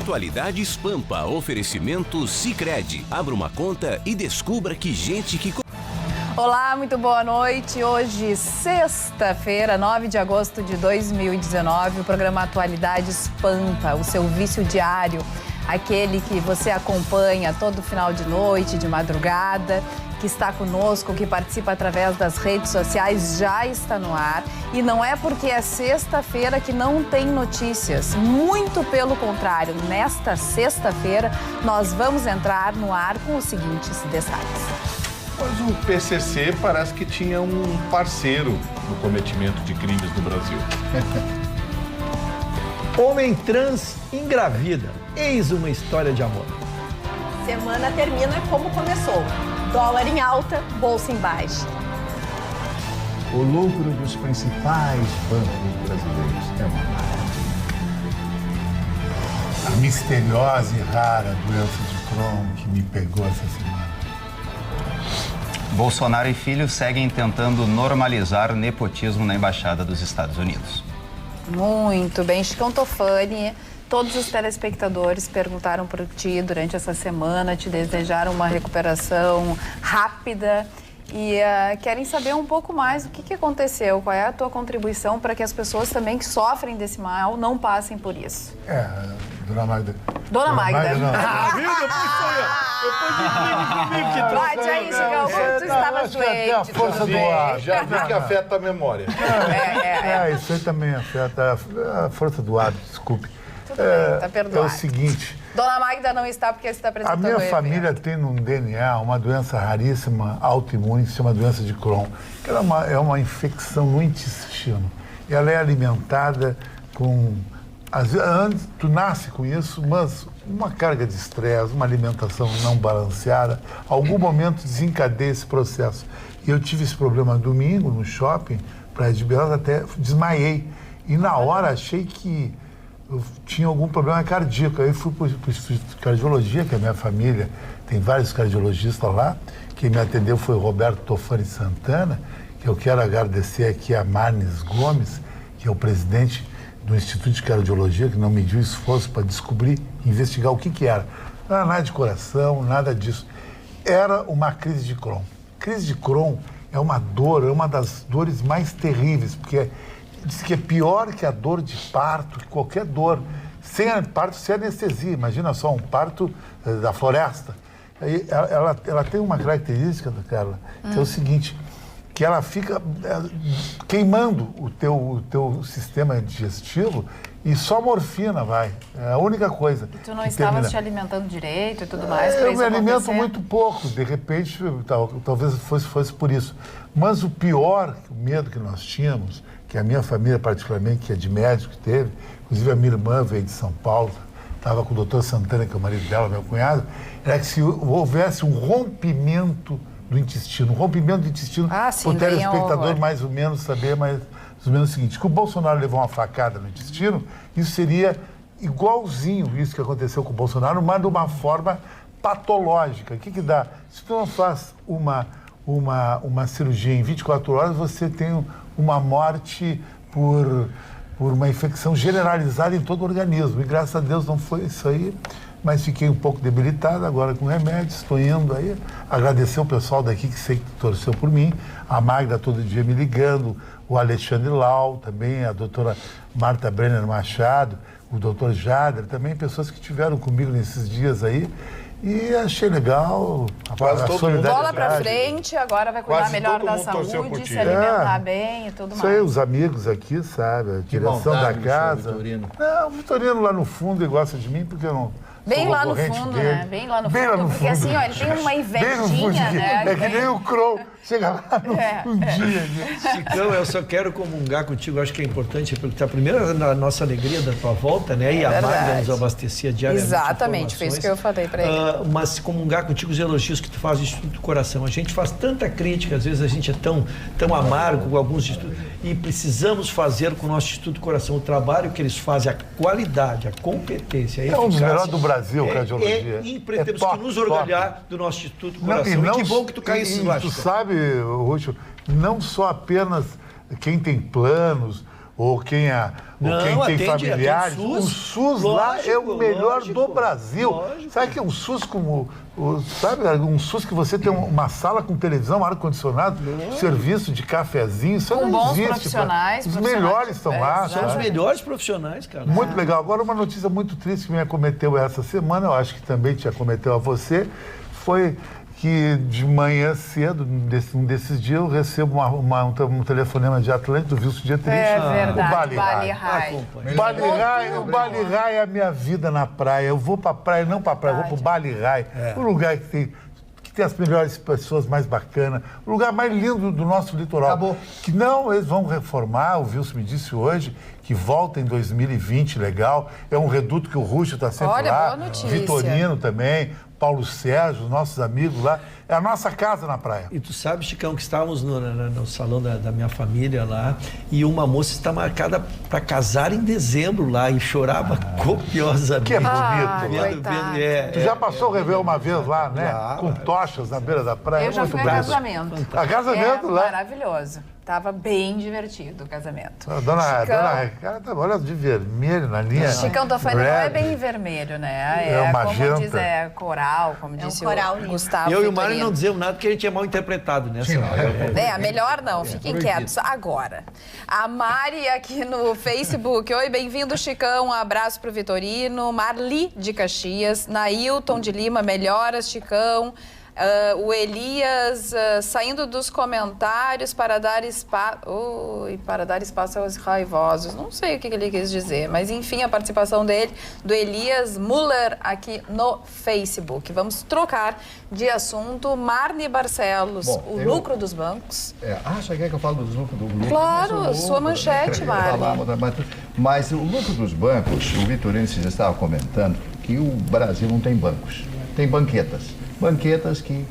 Atualidades Pampa, oferecimento Sicredi. Abra uma conta e descubra que gente que... Olá, muito boa noite. Hoje, sexta-feira, 9 de agosto de 2019, o programa Atualidades Pampa, o seu vício diário, aquele que você acompanha todo final de noite, de madrugada, que está conosco, que participa através das redes sociais, já está no ar. E não é porque é sexta-feira que não tem notícias. Muito pelo contrário, nesta sexta-feira nós vamos entrar no ar com os seguintes destaques. Mas o PCC parece que tinha um parceiro no cometimento de crimes no Brasil. Homem trans engravida. Eis uma história de amor. Semana termina como começou. Dólar em alta, bolsa em baixa. O lucro dos principais bancos brasileiros é uma maravilha. A misteriosa e rara doença de Crohn que me pegou essa semana. Bolsonaro e filho seguem tentando normalizar nepotismo na Embaixada dos Estados Unidos. Muito bem, Chicão Tofani. Todos os telespectadores perguntaram por ti durante essa semana, te desejaram uma recuperação rápida e querem saber um pouco mais o que aconteceu, qual é a tua contribuição para que as pessoas também que sofrem desse mal não passem por isso. Dona Magda. Dona Magda. Não. Viu? Depois comigo que Bate aí, Chicão, tu estava doente. Até a força do ar. já vi que afeta a memória. Isso aí também afeta a força do ar, desculpe. Tudo bem, tá perdoado. É o seguinte... Dona Magda não está porque você está apresentando A minha família tem no DNA uma doença raríssima, autoimune, que se chama doença de Crohn. Que ela é uma infecção no intestino. Ela é alimentada com... Antes, tu nasce com isso, mas uma carga de estresse, uma alimentação não balanceada, algum momento desencadeia esse processo. E eu tive esse problema domingo no shopping, Praia de Belas, até desmaiei. E na hora achei que eu tinha algum problema cardíaco. Aí fui para o Instituto de Cardiologia, que a minha família tem vários cardiologistas lá. Quem me atendeu foi o Roberto Tofani Santana, que eu quero agradecer aqui a Marnes Gomes, que é o presidente do Instituto de Cardiologia, que não mediu esforço para descobrir, investigar o que era. Não era nada de coração, nada disso. Era uma crise de Crohn. Crise de Crohn é uma dor, é uma das dores mais terríveis, porque diz que é pior que a dor de parto, que qualquer dor. Sem parto, sem anestesia. Imagina só, um parto da floresta. Ela tem uma característica, Carla, que é o seguinte, que ela fica queimando o teu sistema digestivo e só morfina vai. É a única coisa. E tu não estavas te alimentando direito e tudo mais? Eu me alimento muito pouco. De repente, talvez fosse por isso. Mas o pior, o medo que nós tínhamos, que a minha família particularmente, que é de médico, teve, inclusive a minha irmã veio de São Paulo, estava com o doutor Santana, que é o marido dela, meu cunhado, era que se houvesse um rompimento do intestino, um rompimento do intestino, sim, o telespectador mais ou menos saber, mais ou menos o seguinte, que o Bolsonaro levou uma facada no intestino, isso seria igualzinho isso que aconteceu com o Bolsonaro, mas de uma forma patológica. O que dá? Se tu não faz uma cirurgia em 24 horas, você tem uma morte por uma infecção generalizada em todo o organismo. E graças a Deus não foi isso aí, mas fiquei um pouco debilitado agora com remédios, estou indo aí. Agradecer o pessoal daqui que sei que torceu por mim, a Magda todo dia me ligando, o Alexandre Lau também, a doutora Marta Brenner Machado, o doutor Jader, também pessoas que estiveram comigo nesses dias aí. E achei legal a solidariedade. Bola pra frente, agora vai cuidar melhor da saúde, se alimentar bem e tudo mais. Isso aí, os amigos aqui, sabe, a direção da casa. O Vitorino lá no fundo ele gosta de mim porque eu não... Bem lá no fundo, dele. né? Bem lá no fundo, porque assim, ó, ele tem uma invejinha, né? É que nem o Crow. Chega lá no dia. Chicão, eu só quero comungar contigo, acho que é importante, porque primeiro a nossa alegria da tua volta, né? E a Magda nos abastecia diariamente. Exatamente, foi isso que eu falei para ele. Mas comungar contigo os elogios que tu faz do Instituto do Coração. A gente faz tanta crítica, às vezes a gente é tão amargo com alguns estudos, e precisamos fazer com o nosso Instituto do Coração o trabalho que eles fazem, a qualidade, a competência, a eficácia. É um dos melhores do Brasil, cardiologia. Temos que nos orgulhar do nosso Instituto do Coração. E que bom que tu caísse lá. Tu sabe, Rúcio, não só apenas quem tem planos ou quem tem familiares. O SUS lá é o melhor do Brasil. Lógico. Sabe que é um SUS como... um SUS que você tem uma sala com televisão, ar-condicionado, serviço de cafezinho, isso Com não bons existe. profissionais. Os melhores estão lá. São os melhores profissionais, cara. Muito legal. Agora, uma notícia muito triste que me acometeu essa semana, eu acho que também te acometeu a você, foi que de manhã cedo, um desses dias, eu recebo um telefonema de Atlântico, do Wilson Dietrich. É verdade, o Bali Bali High. High. O Bali High é a minha vida na praia. Eu vou pra praia, não pra praia, eu vou pro Bali High. Um lugar que tem as melhores pessoas mais bacanas, o lugar mais lindo do nosso litoral. Acabou. Que não, eles vão reformar, o Wilson me disse hoje, que volta em 2020, legal. É um reduto que o Ruxo está sempre Olha, lá. boa notícia. Vitorino também, Paulo Sérgio, os nossos amigos lá. É a nossa casa na praia. E tu sabe, Chicão, que estávamos no salão da minha família lá e uma moça está marcada para casar em dezembro lá e chorava copiosamente. Que é bonito. Coitada. Tu já passou o Réveillon uma vez lá, né? Claro. Com tochas na beira da praia. Eu já Muito fui a bonito. casamento. A casamento lá. Maravilhoso. Tava bem divertido o casamento. A dona Recara tá olha de vermelho na linha. Chicão Tofani não é red. bem vermelho, né? É uma como magenta. diz, é coral, como disse coral o lindo. Gustavo Eu e o Mário Vitorino. não dizemos nada porque a gente é mal interpretado, né? Melhor não, fiquem quietos agora. A Mari aqui no Facebook. Oi, bem-vindo, Chicão. Um abraço pro Vitorino. Marli de Caxias. Nailton de Lima, melhoras, Chicão. O Elias saindo dos comentários para dar espaço. Para dar espaço aos raivosos. Não sei o que ele quis dizer, mas enfim, a participação dele, do Elias Muller, aqui no Facebook. Vamos trocar de assunto. Marne Barcelos, Bom, lucro dos bancos. Você quer que eu fale dos lucros do lucro? Claro, sua manchete, Marne. Mas o lucro dos bancos, o Vitorino já estava comentando que o Brasil não tem bancos, tem banquetas. Banquetas que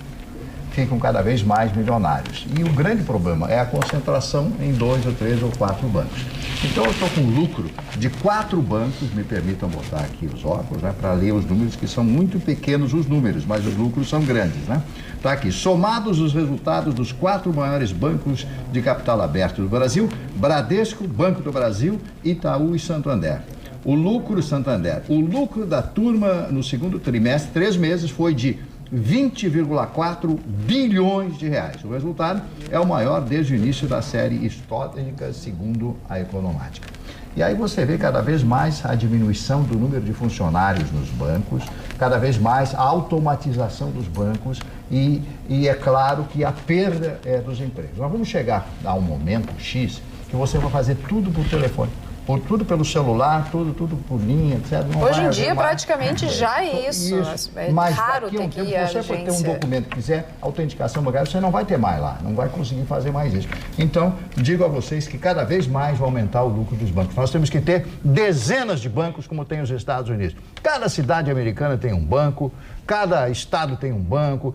ficam cada vez mais milionários. E o grande problema é a concentração em 2 ou 3 ou 4 bancos. Então eu estou com lucro de 4 bancos, me permitam botar aqui os óculos, né, para ler os números, que são muito pequenos os números, mas os lucros são grandes, né? Está aqui, somados os resultados dos 4 maiores bancos de capital aberto do Brasil, Bradesco, Banco do Brasil, Itaú e Santander. O lucro da turma no segundo trimestre, 3 meses, foi de 20,4 bilhões de reais. O resultado é o maior desde o início da série histórica, segundo a Economática. E aí você vê cada vez mais a diminuição do número de funcionários nos bancos, cada vez mais a automatização dos bancos e é claro que a perda dos empregos. Nós vamos chegar a um momento X que você vai fazer tudo por telefone. Tudo pelo celular, tudo por linha, etc. Hoje em dia, praticamente, já é isso. É mas raro ter que ir à agência. Se você for ter um documento que quiser autenticação bancária, você não vai ter mais lá, não vai conseguir fazer mais isso. Então, digo a vocês que cada vez mais vai aumentar o lucro dos bancos. Nós temos que ter dezenas de bancos, como tem os Estados Unidos. Cada cidade americana tem um banco, cada estado tem um banco,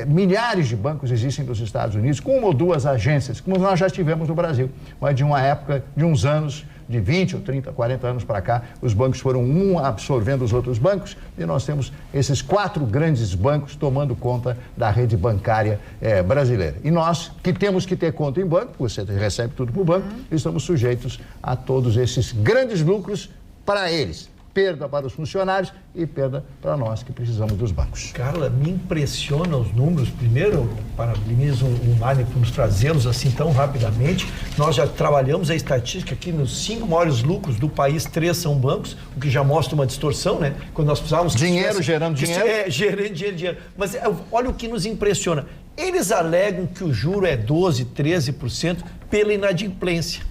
milhares de bancos existem nos Estados Unidos, com 1 ou 2 agências, como nós já tivemos no Brasil. Mas de uma época, de uns anos, de 20 ou 30, 40 anos para cá, os bancos foram absorvendo os outros bancos e nós temos esses 4 grandes bancos tomando conta da rede bancária brasileira. E nós, que temos que ter conta em banco, você recebe tudo por banco, estamos sujeitos a todos esses grandes lucros para eles. Perda para os funcionários e perda para nós que precisamos dos bancos. Carla, me impressiona os números. Primeiro, parabenizo o Mário por nos trazê-los assim tão rapidamente. Nós já trabalhamos a estatística aqui nos 5 maiores lucros do país, 3 são bancos, o que já mostra uma distorção, né? Quando nós precisávamos... Gerando dinheiro. Gerando dinheiro. Mas olha o que nos impressiona. Eles alegam que o juro é 12%, 13% pela inadimplência.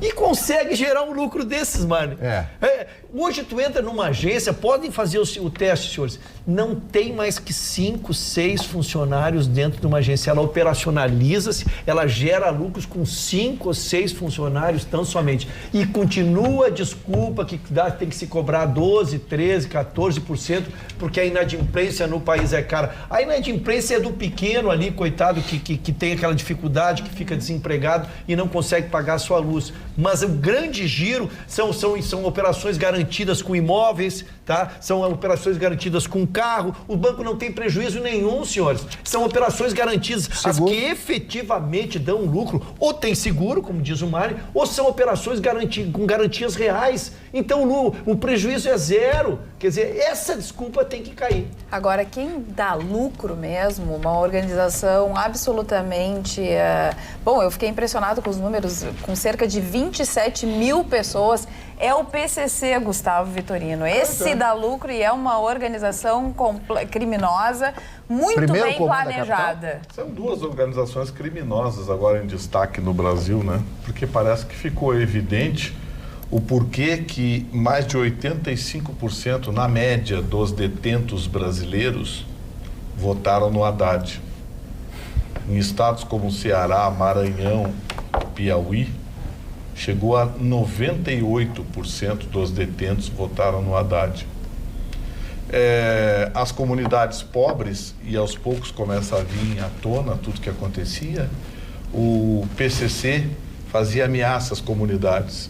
E consegue gerar um lucro desses, Mário. Hoje tu entra numa agência, podem fazer o teste, senhores. Não tem mais que 5, 6 funcionários dentro de uma agência. Ela operacionaliza-se, ela gera lucros com 5 ou 6 funcionários tão somente. E continua a desculpa que tem que se cobrar 12, 13, 14%, porque a inadimplência no país é cara. A inadimplência é do pequeno ali, coitado, que tem aquela dificuldade, que fica desempregado e não consegue pagar a sua luz. Mas o grande giro são operações garantidas com imóveis, tá? São operações garantidas com carro, o banco não tem prejuízo nenhum, senhores. São operações garantidas, as que efetivamente dão lucro, ou tem seguro, como diz o Mário, ou são operações com garantias reais. Então o prejuízo é zero. Quer dizer, essa desculpa tem que cair. Agora, quem dá lucro mesmo, uma organização absolutamente... Bom, eu fiquei impressionado com os números, com cerca de 27 mil pessoas, é o PCC, Gustavo Vitorino. Esse dá lucro e é uma organização criminosa, muito bem planejada. São duas organizações criminosas agora em destaque no Brasil, né? Porque parece que ficou evidente o porquê que mais de 85%, na média, dos detentos brasileiros votaram no Haddad. Em estados como Ceará, Maranhão, Piauí, chegou a 98% dos detentos votaram no Haddad. As comunidades pobres, e aos poucos começa a vir à tona tudo que acontecia, o PCC fazia ameaças às comunidades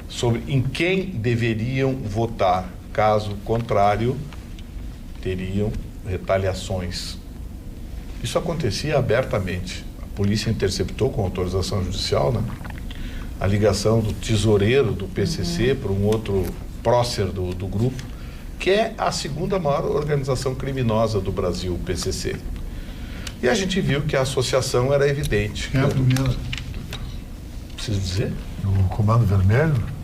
sobre em quem deveriam votar, caso contrário, teriam retaliações. Isso acontecia abertamente. A polícia interceptou com autorização judicial, né, a ligação do tesoureiro do PCC para um outro prócer do grupo, que é a segunda maior organização criminosa do Brasil, o PCC. E a gente viu que a associação era evidente. Quem é a primeira? Preciso dizer? O Comando Vermelho?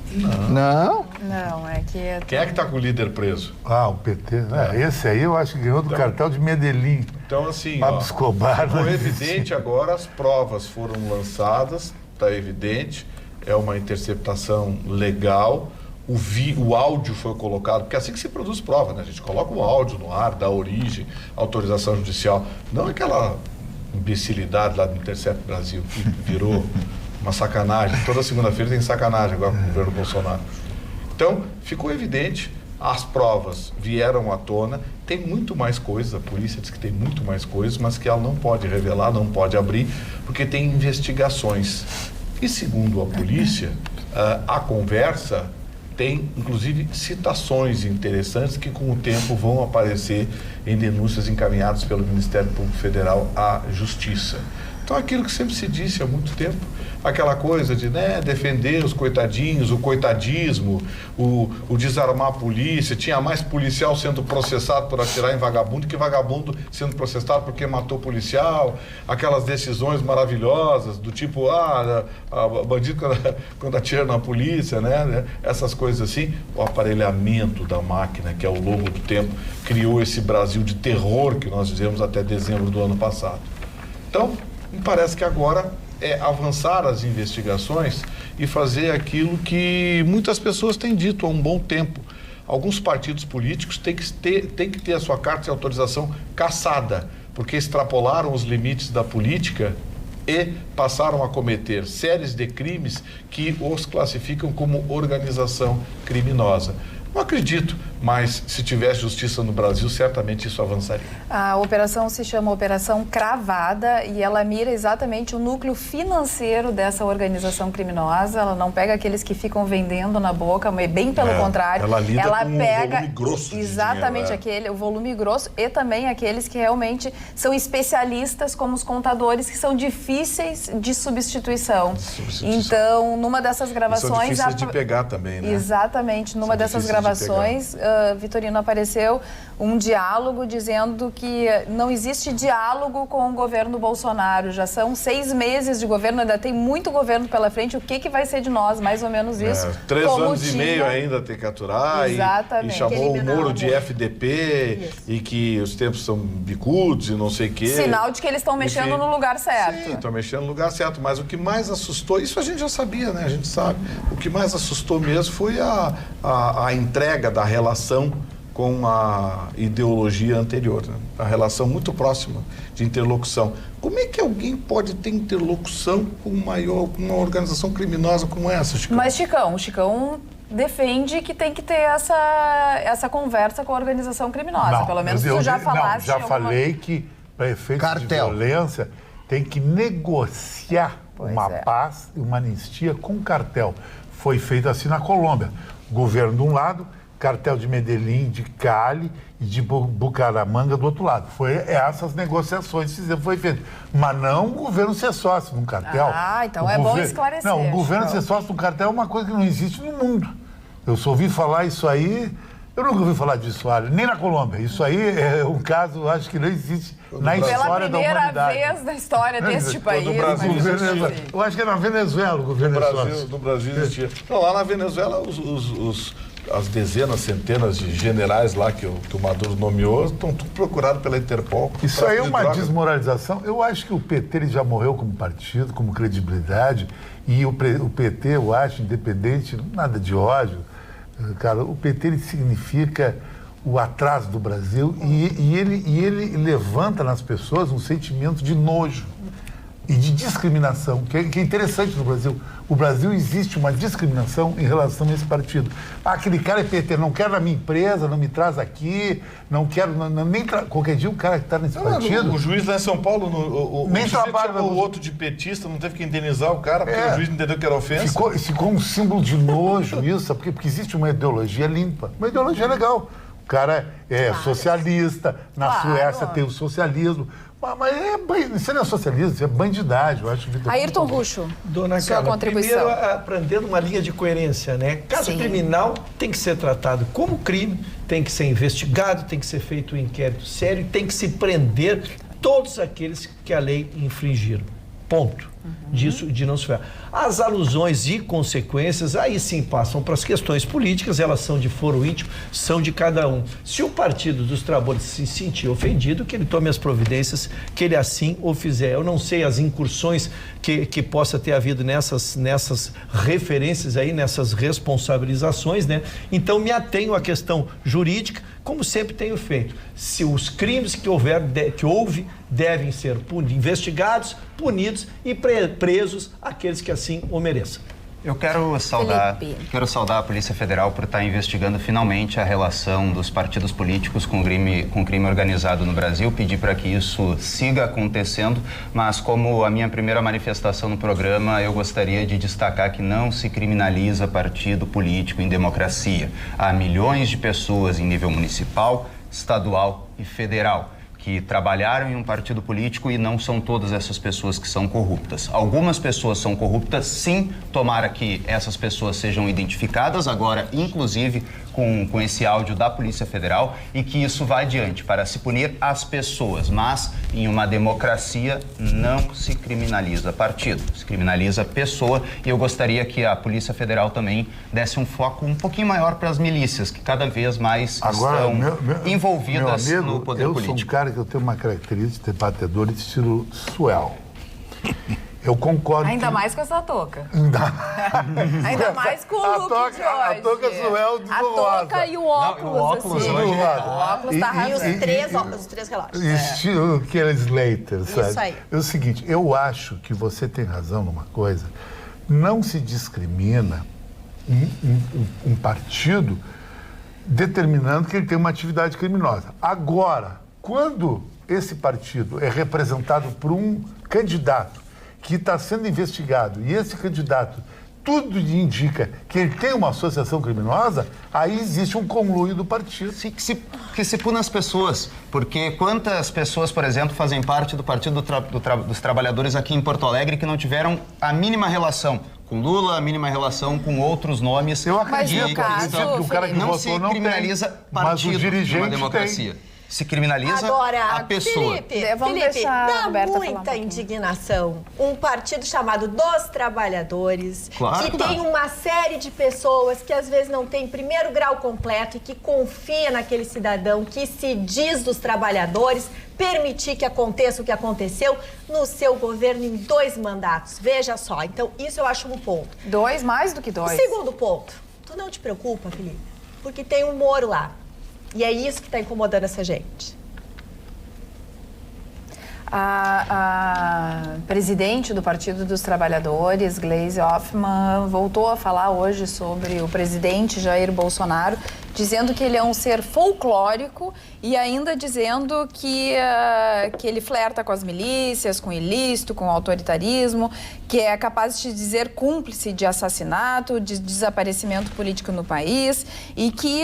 Não. Não, é que... Quem é que está com o líder preso? O PT. Esse aí eu acho que ganhou do cartel de Medellín. Então, assim, Pablo Escobar. ficou evidente agora, as provas foram lançadas, está evidente, é uma interceptação legal, o áudio foi colocado, porque é assim que se produz prova, né? A gente coloca o áudio no ar, dá origem, autorização judicial, não aquela imbecilidade lá do Intercept Brasil, que virou uma sacanagem. Toda segunda-feira tem sacanagem agora com o governo Bolsonaro. Então, ficou evidente, as provas vieram à tona, tem muito mais coisas, a polícia diz que tem muito mais coisas, mas que ela não pode revelar, não pode abrir, porque tem investigações. E segundo a polícia, a conversa tem, inclusive, citações interessantes que, com o tempo, vão aparecer em denúncias encaminhadas pelo Ministério Público Federal à Justiça. Então, aquilo que sempre se disse há muito tempo, aquela coisa de defender os coitadinhos, o coitadismo, o desarmar a polícia, tinha mais policial sendo processado por atirar em vagabundo que vagabundo sendo processado porque matou policial, aquelas decisões maravilhosas do tipo, bandido quando atira na polícia, né? Essas coisas assim. O aparelhamento da máquina, que ao longo do tempo criou esse Brasil de terror que nós vivemos até dezembro do ano passado. Então, me parece que agora é avançar as investigações e fazer aquilo que muitas pessoas têm dito há um bom tempo. Alguns partidos políticos têm que ter a sua carta de autorização cassada, porque extrapolaram os limites da política e passaram a cometer séries de crimes que os classificam como organização criminosa. Não acredito, mas se tivesse justiça no Brasil, certamente isso avançaria. A operação se chama Operação Cravada e ela mira exatamente o núcleo financeiro dessa organização criminosa. Ela não pega aqueles que ficam vendendo na boca, mas bem pelo contrário. Ela lida com pega um volume grosso de exatamente dinheiro, o volume grosso e também aqueles que realmente são especialistas, como os contadores, que são difíceis de substituição. Então, numa dessas gravações... São difíceis de pegar também, né? Exatamente. Numa dessas gravações, Vitorino, apareceu um diálogo dizendo que não existe diálogo com o governo Bolsonaro. Já são 6 meses de governo, ainda tem muito governo pela frente. O que vai ser de nós? Mais ou menos isso. 3 anos e meio ainda tem que aturar. Exatamente. E chamou o Moro de FDP e que os tempos são bicudos e não sei o quê. Sinal de que eles estão mexendo no lugar certo. Sim, estão mexendo no lugar certo. Mas o que mais assustou, isso a gente já sabia, né? A gente sabe. O que mais assustou mesmo foi a entrega da relação com a ideologia anterior, né? A relação muito próxima de interlocução. Como é que alguém pode ter interlocução com uma organização criminosa como essa, Chicão? Mas, o Chicão defende que tem que ter essa conversa com a organização criminosa. Não, pelo menos tu já falaste. Já falei que, para efeitos de violência, tem que negociar paz e uma anistia com o cartel. Foi feito assim na Colômbia. O governo de um lado cartel de Medellín, de Cali e de Bucaramanga do outro lado. Foi essas negociações que foi feito. Mas não o governo ser sócio de um cartel. Então é bom esclarecer. Não, o governo ser sócio de um cartel é uma coisa que não existe no mundo. Eu só ouvi falar isso aí, eu nunca ouvi falar disso, nem na Colômbia. Isso aí é um caso, acho que não existe na história da humanidade. Pela primeira vez na história deste país. Eu acho que é na Venezuela o governo No Brasil existia. Não, lá na Venezuela, as dezenas, centenas de generais lá que o Maduro nomeou estão tudo procurados pela Interpol. Isso aí é uma desmoralização. Eu acho que o PT ele já morreu como partido, como credibilidade, e o PT, eu acho, independente, nada de ódio, cara, o PT ele significa o atraso do Brasil e ele levanta nas pessoas um sentimento de nojo e de discriminação, que é interessante no Brasil. O Brasil existe uma discriminação em relação a esse partido. Aquele cara é PT, não quero na minha empresa, não me traz aqui, não quero, nem qualquer dia o cara que está nesse partido... O juiz lá em São Paulo, nem trabalha o outro de petista, não teve que indenizar o cara, porque o juiz entendeu que era ofensa. Ficou um símbolo de nojo isso, porque existe uma ideologia limpa, uma ideologia legal. O cara é socialista, na Suécia tem o socialismo. Mas isso não é socialismo, isso é bandidagem, eu acho. Ayrton Ruxo, Dona sua Carla, contribuição. Primeiro, aprendendo uma linha de coerência, né? Caso criminal tem que ser tratado como crime, tem que ser investigado, tem que ser feito um inquérito sério e tem que se prender todos aqueles que a lei infringiram. Ponto. Disso, de não se ferrar. As alusões e consequências, aí sim passam para as questões políticas, elas são de foro íntimo, são de cada um. Se o Partido dos Trabalhadores se sentir ofendido, que ele tome as providências, que ele assim o fizer. Eu não sei as incursões que possa ter havido nessas referênses aí, nessas responsabilizações, né? Então me atenho à questão jurídica, como sempre tenho feito. Se os crimes que houve devem ser investigados, punidos e presos aqueles que assim o mereçam. Eu quero saudar a Polícia Federal por estar investigando finalmente a relação dos partidos políticos com o crime organizado no Brasil, pedir para que isso siga acontecendo, mas como a minha primeira manifestação no programa, eu gostaria de destacar que não se criminaliza partido político em democracia. Há milhões de pessoas em nível municipal, estadual e federal que trabalharam em um partido político e não são todas essas pessoas que são corruptas. Algumas pessoas são corruptas, sim, tomara que essas pessoas sejam identificadas agora, inclusive com esse áudio da Polícia Federal, e que isso vá adiante para se punir as pessoas, mas em uma democracia não se criminaliza partido, se criminaliza pessoa, e eu gostaria que a Polícia Federal também desse um foco um pouquinho maior para as milícias, que cada vez mais estão envolvidas no poder político. Eu sou um cara que eu tenho uma característica de debatedor de estilo swell. Eu concordo. Ainda mais com essa touca. Ainda mais com o look de hoje. A touca swell de a touca e o óculos, assim. O óculos tá e os três relógios. Estilo Kelly Slater, sabe? Isso aí. É o seguinte, eu acho que você tem razão numa coisa. Não se discrimina um partido determinando que ele tem uma atividade criminosa. Agora, quando esse partido é representado por um candidato que está sendo investigado e esse candidato tudo indica que ele tem uma associação criminosa, aí existe um conluio do partido. Que se puna as pessoas, porque quantas pessoas, por exemplo, fazem parte do Partido dos Trabalhadores aqui em Porto Alegre que não tiveram a mínima relação com Lula, a mínima relação com outros nomes. Eu acredito que o cara que não votou se criminaliza tem, partido mas o dirigente numa democracia. Se criminaliza a pessoa. Felipe, dá muita indignação. Um partido chamado Dos Trabalhadores, que tem uma série de pessoas que às vezes não tem primeiro grau completo e que confia naquele cidadão que se diz dos trabalhadores, permitir que aconteça o que aconteceu no seu governo em 2 mandatos. Veja só, então isso eu acho um ponto. 2, mais do que 2. O segundo ponto, tu não te preocupa, Felipe, porque tem um Moro lá. E é isso que está incomodando essa gente. A presidente do Partido dos Trabalhadores, Gleisi Hoffmann, voltou a falar hoje sobre o presidente Jair Bolsonaro dizendo que ele é um ser folclórico e ainda dizendo que ele flerta com as milícias, com o ilícito, com o autoritarismo, que é capaz de dizer cúmplice de assassinato, de desaparecimento político no país e que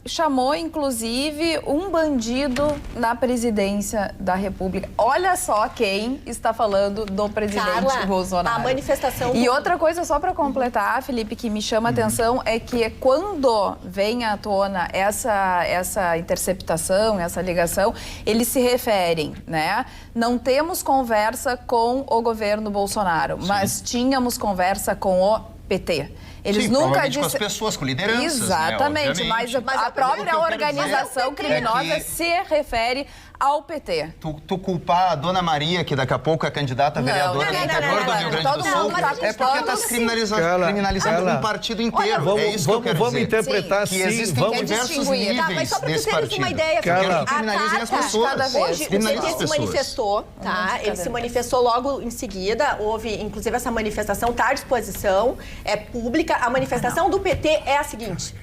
chamou, inclusive, um bandido na presidência da República. Olha só quem está falando do presidente Carla, Bolsonaro. A manifestação... E outra coisa, só para completar, Felipe, que me chama a atenção, é que quando vem à tona essa interceptação, essa ligação, eles se referem, né? Não temos conversa com o governo Bolsonaro, mas tínhamos conversa com o PT. Eles nunca disseram... com as pessoas, com lideranças, exatamente, né? mas a própria organização criminosa se refere ao PT. Tu culpar a Dona Maria, que daqui a pouco é candidata a vereadora do interior do Rio Grande do Sul, é porque está se criminalizando um partido inteiro. Vamos, é isso que eu quero vamos dizer. interpretar que existem diversos níveis mas só para desse vocês terem uma ideia, criminalizem as pessoas. Hoje o PT se manifestou, tá? Ele se manifestou logo em seguida, houve inclusive essa manifestação, está à disposição, é pública. A manifestação do PT é a seguinte,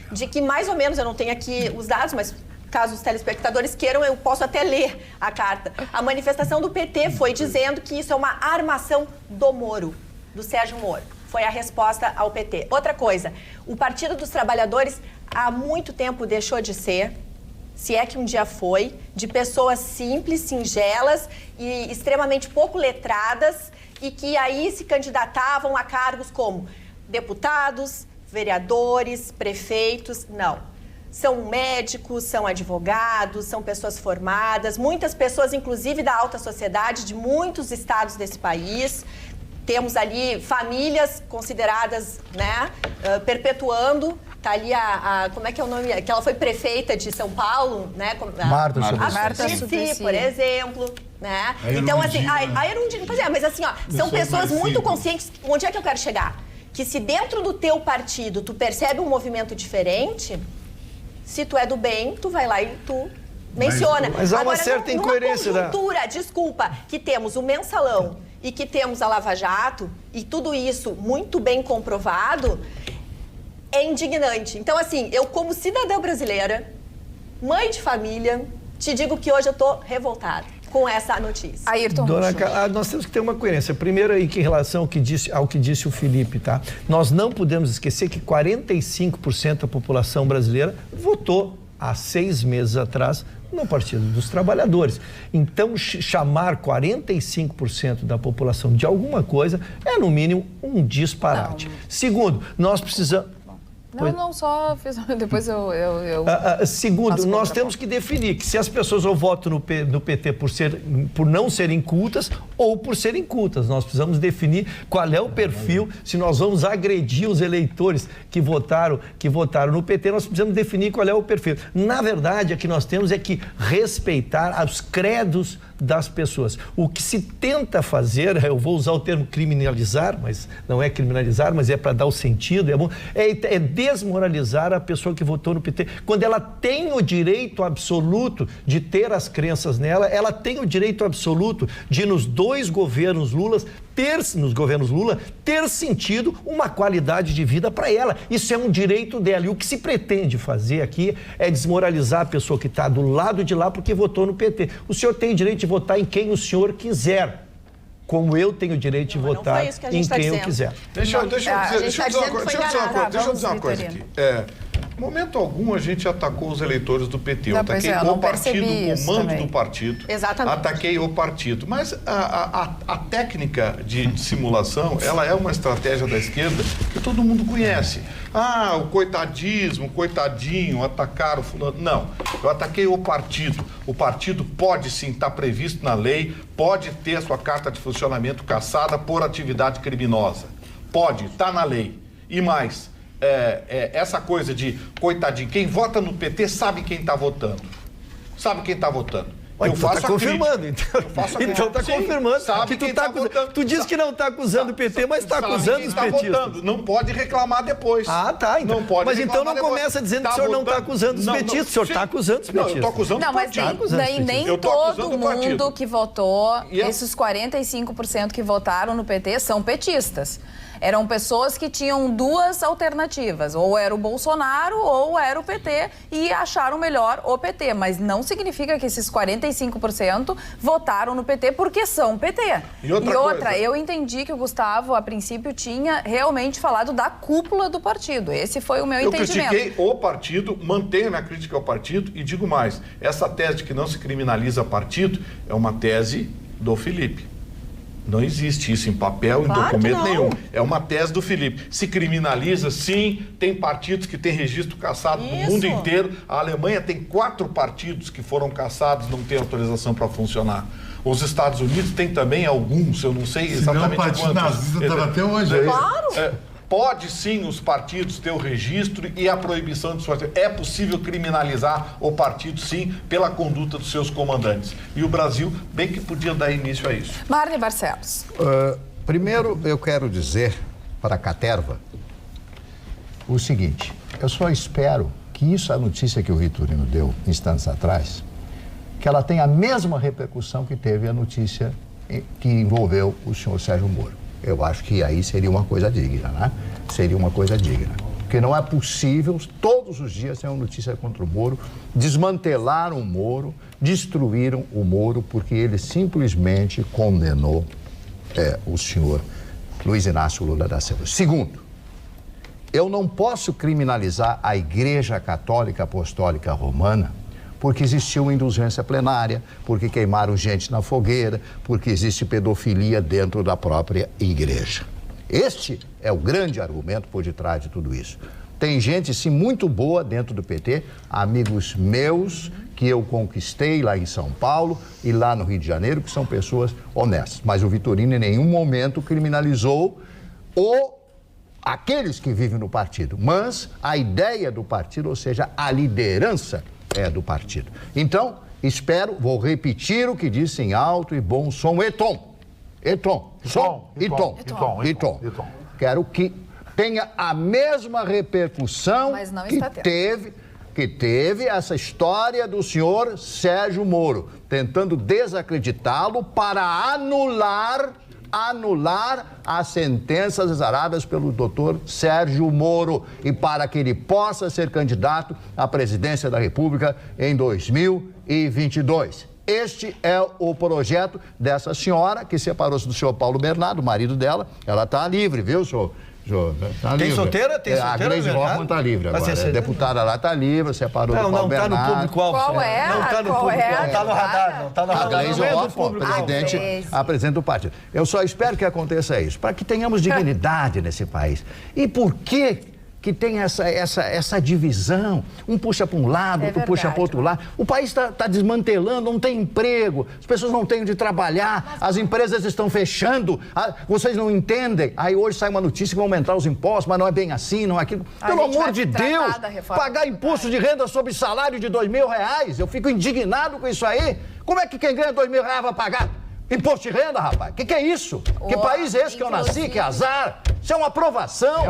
de que mais ou menos, eu não tenho aqui os dados, mas caso os telespectadores queiram, eu posso até ler a carta. A manifestação do PT foi dizendo que isso é uma armação do Moro, do Sérgio Moro. Foi a resposta ao PT. Outra coisa, o Partido dos Trabalhadores há muito tempo deixou de ser, se é que um dia foi, de pessoas simples, singelas e extremamente pouco letradas e que aí se candidatavam a cargos como deputados, vereadores, prefeitos, não. São médicos, são advogados, são pessoas formadas, muitas pessoas, inclusive da alta sociedade, de muitos estados desse país. Temos ali famílias consideradas, né, perpetuando. Tá ali como é que é o nome? Que ela foi prefeita de São Paulo, né? Marta Suplicy, por exemplo, né? Então, assim, a Erundina, pois é, mas assim, ó, são pessoas muito conscientes. Onde é que eu quero chegar? Que se dentro do teu partido tu percebe um movimento diferente, se tu é do bem, tu vai lá e tu menciona. Mas há uma certa incoerência. Numa conjuntura, desculpa, que temos o Mensalão e que temos a Lava Jato, e tudo isso muito bem comprovado, é indignante. Então, assim, eu como cidadã brasileira, mãe de família, te digo que hoje eu tô revoltada com essa notícia. Ayrton, nós temos que ter uma coerência. Primeiro, em relação ao que disse o Felipe, tá? Nós não podemos esquecer que 45% da população brasileira votou há 6 meses atrás no Partido dos Trabalhadores. Então, chamar 45% da população de alguma coisa é, no mínimo, um disparate. Não. Segundo, nós precisamos... Não, só fiz... Depois eu segundo, nós temos que definir que se as pessoas ou votam no PT por não serem cultas ou por serem cultas. Nós precisamos definir qual é o perfil, se nós vamos agredir os eleitores que votaram no PT, nós precisamos definir qual é o perfil. Na verdade, o que nós temos é que respeitar os credos das pessoas. O que se tenta fazer, eu vou usar o termo criminalizar, mas não é criminalizar, mas é para dar o sentido, é desmoralizar a pessoa que votou no PT. Quando ela tem o direito absoluto de ter as crenças nela, ela tem o direito absoluto de, nos governos Lula, ter sentido uma qualidade de vida para ela. Isso é um direito dela. E o que se pretende fazer aqui é desmoralizar a pessoa que está do lado de lá porque votou no PT. O senhor tem o direito de votar em quem o senhor quiser, como eu tenho o direito de votar em quem eu quiser. Deixa eu dizer uma coisa aqui. Em momento algum a gente atacou os eleitores do PT. Eu ataquei o partido, o comando do partido. Exatamente. Ataquei o partido. Mas a técnica de simulação, ela é uma estratégia da esquerda que todo mundo conhece. O coitadismo, coitadinho, atacar o fulano. Não, eu ataquei o partido. O partido pode sim estar previsto na lei, pode ter a sua carta de funcionamento cassada por atividade criminosa. Pode, está na lei. E mais, essa coisa de coitadinho, quem vota no PT sabe quem está votando. Sabe quem está votando. Eu faço tá confirmando, então tá confirmando. Sabe que tu diz que não tá acusando o PT, mas tá acusando os petistas. Votando. Não pode reclamar depois. Ah, tá. Então. Não pode mas então não depois. começa dizendo que o senhor não tá acusando os petistas. O senhor tá acusando os petistas. Não, eu tô acusando não, o partido. Mas nem todo mundo que votou, esses 45% que votaram no PT são petistas. Eram pessoas que tinham duas alternativas, ou era o Bolsonaro ou era o PT, e acharam melhor o PT. Mas não significa que esses 45% votaram no PT porque são PT. E outra, eu entendi que o Gustavo, a princípio, tinha realmente falado da cúpula do partido. Esse foi o meu entendimento. Eu critiquei o partido, mantenho a minha crítica ao partido e digo mais, essa tese de que não se criminaliza partido é uma tese do Felipe. Não existe isso em papel, em documento nenhum. É uma tese do Felipe. Se criminaliza, sim, tem partidos que têm registro cassado no mundo inteiro. A Alemanha tem 4 partidos que foram cassados, não tem autorização para funcionar. Os Estados Unidos tem também alguns, eu não sei exatamente quantos. Se não, o partido nazista estava até hoje aí. Claro! Pode sim os partidos ter o registro e a proibição de sorteio. É possível criminalizar o partido, sim, pela conduta dos seus comandantes. E o Brasil, bem que podia dar início a isso. Marne Barcelos. Primeiro, eu quero dizer para a Caterva o seguinte. Eu só espero que a notícia que o Vitorino deu instantes atrás, que ela tenha a mesma repercussão que teve a notícia que envolveu o senhor Sérgio Moro. Eu acho que aí seria uma coisa digna, né? Seria uma coisa digna. Porque não é possível, todos os dias tem uma notícia contra o Moro, desmantelaram o Moro, destruíram o Moro, porque ele simplesmente condenou o senhor Luiz Inácio Lula da Silva. Segundo, eu não posso criminalizar a Igreja Católica Apostólica Romana porque existiu indulgência plenária, porque queimaram gente na fogueira, porque existe pedofilia dentro da própria igreja. Este é o grande argumento por detrás de tudo isso. Tem gente, sim, muito boa dentro do PT, amigos meus que eu conquistei lá em São Paulo e lá no Rio de Janeiro, que são pessoas honestas. Mas o Vitorino em nenhum momento criminalizou aqueles que vivem no partido, mas a ideia do partido, ou seja, a liderança do partido. Então, vou repetir o que disse em alto e bom som, Eton. Quero que tenha a mesma repercussão que teve essa história do senhor Sérgio Moro, tentando desacreditá-lo para anular as sentenças exaradas pelo doutor Sérgio Moro e para que ele possa ser candidato à presidência da República em 2022. Este é o projeto dessa senhora que separou-se do senhor Paulo Bernardo, marido dela. Ela está livre, viu, senhor? Tá tem livre. Solteira? Tem solteira? A Gleisi Hoffmann está livre agora. A deputada lá está livre, separou do Paulo Bernardo. Não está no público-alvo. Qual é? Não está no público-alvo. Não está no radar. Não está no radar. A Gleisi Hoffmann, presidente do partido. Eu só espero que aconteça isso, para que tenhamos dignidade nesse país. E por que tem essa divisão? Um puxa para um lado, outro puxa para o outro lado. O país está desmantelando, não tem emprego, as pessoas não têm onde trabalhar, as empresas estão fechando, vocês não entendem. Aí hoje sai uma notícia que vão aumentar os impostos, mas não é bem assim, não é aquilo. Pelo amor de Deus, pagar imposto de renda sobre salário de R$2.000, eu fico indignado com isso aí. Como é que quem ganha R$2.000 vai pagar imposto de renda, rapaz? Que é isso? Que país é esse que eu nasci? Que azar? Isso é uma aprovação.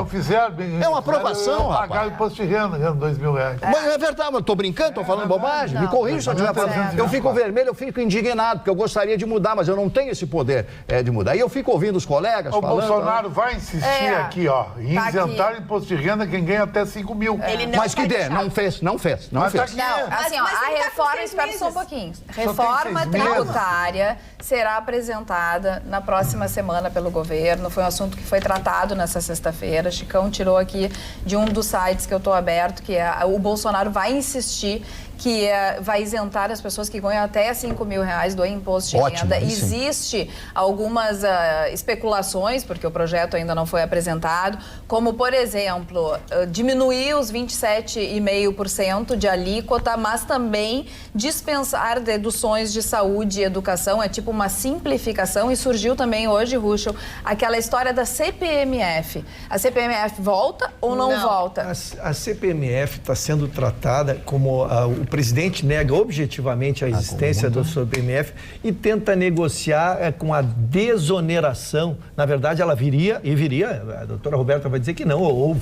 É uma aprovação, rapaz. Pagar imposto de renda, R$2.000. Mas é verdade, eu tô brincando, tô falando bobagem. Me corrija se eu estiver falando. Eu fico vermelho, eu fico indignado, porque eu gostaria de mudar, mas eu não tenho esse poder de mudar. E eu fico ouvindo os colegas falando... O Bolsonaro vai insistir aqui, ó, em isentar imposto de renda quem ganha até 5 mil. Mas que dê, não fez. Não, assim, ó, a reforma, espera só um pouquinho. Reforma tributária será apresentada na próxima semana pelo governo. Foi um assunto que foi tratado nessa sexta-feira. Chicão tirou aqui de um dos sites que eu estou aberto, que o Bolsonaro vai insistir que vai isentar as pessoas que ganham até R$5.000 do imposto de renda. Existe algumas especulações, porque o projeto ainda não foi apresentado, como, por exemplo, diminuir os 27,5% de alíquota, mas também dispensar deduções de saúde e educação. É tipo uma simplificação. E surgiu também hoje, Ruschel, aquela história da CPMF. A CPMF volta ou não volta? A CPMF está sendo tratada como o presidente nega objetivamente a existência do CPMF e tenta negociar com a desoneração. Na verdade, ela viria, a doutora Roberta vai dizer que não, ou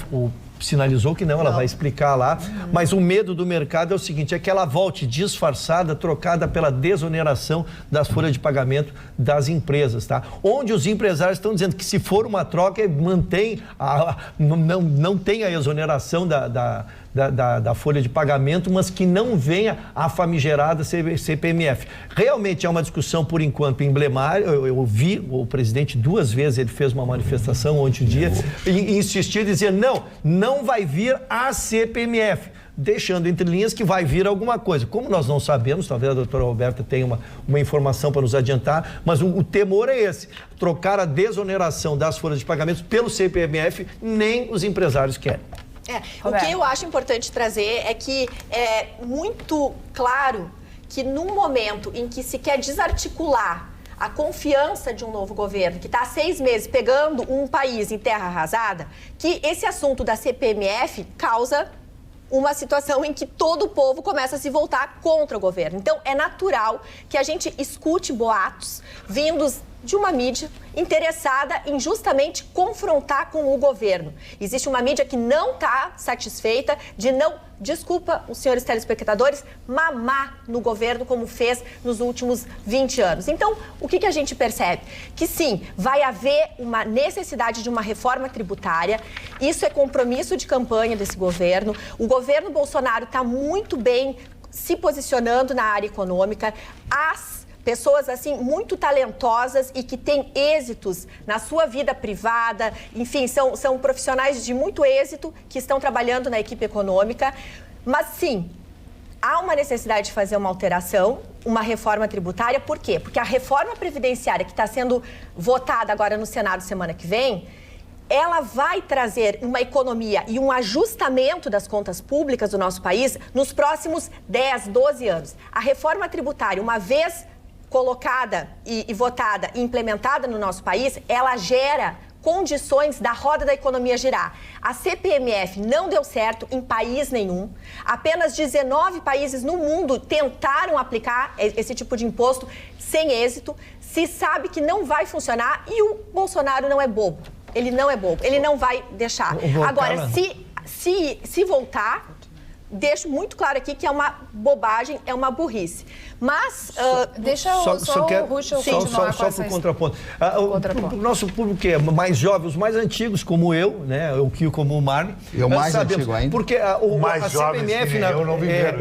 sinalizou que não, ela vai explicar lá, mas o medo do mercado é o seguinte, é que ela volte disfarçada, trocada pela desoneração das folhas de pagamento das empresas, tá? Onde os empresários estão dizendo que se for uma troca, mantém não tem a exoneração da folha de pagamento, mas que não venha a famigerada CPMF. Realmente é uma discussão, por enquanto, emblemária. Eu vi o presidente 2 vezes, ele fez uma manifestação ontem um dia, e insistiu e dizia, não vai vir a CPMF, deixando entre linhas que vai vir alguma coisa. Como nós não sabemos, talvez a doutora Roberta tenha uma informação para nos adiantar, mas o temor é esse, trocar a desoneração das folhas de pagamento pelo CPMF, nem os empresários querem. O que eu acho importante trazer é que é muito claro que num momento em que se quer desarticular a confiança de um novo governo, que está há 6 meses pegando um país em terra arrasada, que esse assunto da CPMF causa uma situação em que todo o povo começa a se voltar contra o governo. Então, é natural que a gente escute boatos vindos de uma mídia interessada em justamente confrontar com o governo. Existe uma mídia que não está satisfeita de não, desculpa os senhores telespectadores, mamar no governo como fez nos últimos 20 anos. Então, o que a gente percebe? Que sim, vai haver uma necessidade de uma reforma tributária, isso é compromisso de campanha desse governo. O governo Bolsonaro está muito bem se posicionando na área econômica, pessoas, assim, muito talentosas e que têm êxitos na sua vida privada, enfim, são profissionais de muito êxito que estão trabalhando na equipe econômica. Mas, sim, há uma necessidade de fazer uma alteração, uma reforma tributária. Por quê? Porque a reforma previdenciária que está sendo votada agora no Senado semana que vem, ela vai trazer uma economia e um ajustamento das contas públicas do nosso país nos próximos 10, 12 anos. A reforma tributária, uma vez colocada e votada e implementada no nosso país, ela gera condições da roda da economia girar. A CPMF não deu certo em país nenhum. Apenas 19 países no mundo tentaram aplicar esse tipo de imposto sem êxito. Se sabe que não vai funcionar e o Bolsonaro não é bobo. Ele não é bobo, ele não vai deixar. Agora, se voltar, deixo muito claro aqui que é uma bobagem, é uma burrice. Mas, deixa o Ruschel continuar só por contraponto. O nosso público que é mais jovem, os mais antigos, como eu, né? O Kio como o Marne. E o mais antigo ainda. Porque a CPMF...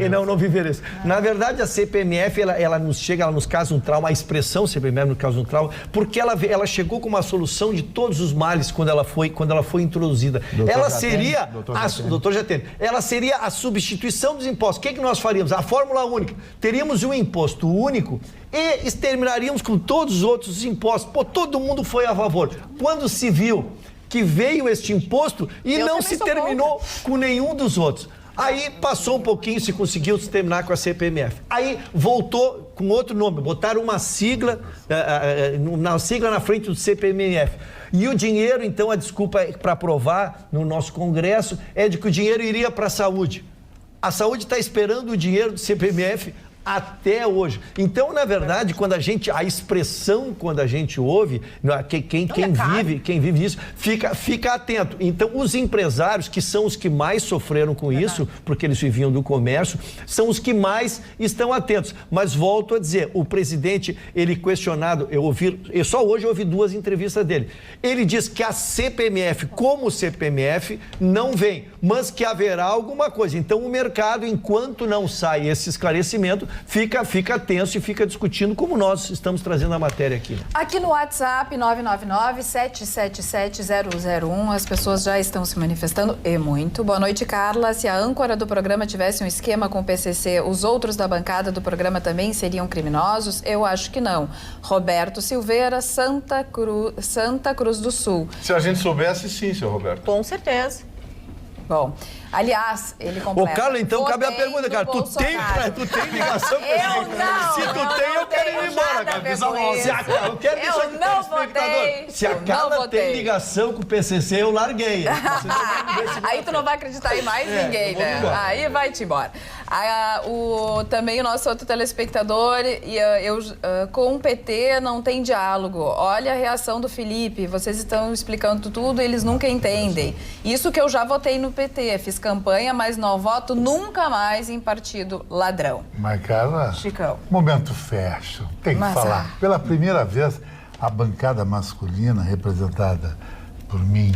não viveram isso. Na verdade, a CPMF, ela nos causa um trauma, a expressão CPMF nos causa um trauma, porque ela chegou com uma solução de todos os males quando ela foi introduzida. Doutor Jatene, ela seria a substituição dos impostos. O que nós faríamos? A fórmula única. Teríamos um imposto único e exterminaríamos com todos os outros impostos. Todo mundo foi a favor. Quando se viu que veio este imposto e não se terminou com nenhum dos outros. Aí passou um pouquinho, se conseguiu se terminar com a CPMF. Aí voltou com outro nome, botaram uma sigla, na frente do CPMF. E o dinheiro, então, a desculpa para aprovar no nosso Congresso é de que o dinheiro iria para a saúde. A saúde está esperando o dinheiro do CPMF até hoje. Então, na verdade, quando a gente ouve, quem vive isso, fica atento. Então, os empresários, que são os que mais sofreram com isso, porque eles viviam do comércio, são os que mais estão atentos. Mas volto a dizer, o presidente, ele questionado, só hoje eu ouvi 2 entrevistas dele. Ele diz que a CPMF, como CPMF, não vem, mas que haverá alguma coisa. Então, o mercado, enquanto não sai esse esclarecimento, fica tenso e fica discutindo, como nós estamos trazendo a matéria aqui. Aqui no WhatsApp, 999-777-001, as pessoas já estão se manifestando, e muito. Boa noite, Carla. Se a âncora do programa tivesse um esquema com o PCC, os outros da bancada do programa também seriam criminosos? Eu acho que não. Roberto Silveira, Santa Cruz do Sul. Se a gente soubesse, sim, seu Roberto. Com certeza. Bom, Aliás, ele completa. Ô, Carla, então cabe a pergunta, cara. Tu tem ligação com esse Eu não. Se tu tem, eu quero ir embora, cara. Eu quero deixar aqui não votei. Se a Carla tem ligação com o PCC, eu larguei. Aí tu não vai acreditar em mais ninguém, né? Aí vai-te embora. Também o nosso outro telespectador, com o PT não tem diálogo. Olha a reação do Felipe. Vocês estão explicando tudo, eles nunca entendem. Isso que eu já votei no PT. Fiz campanha, mas não voto nunca mais em partido ladrão. Mas, Carla, Chicão. Momento fashion. Tem que falar. Pela primeira vez, a bancada masculina representada por mim,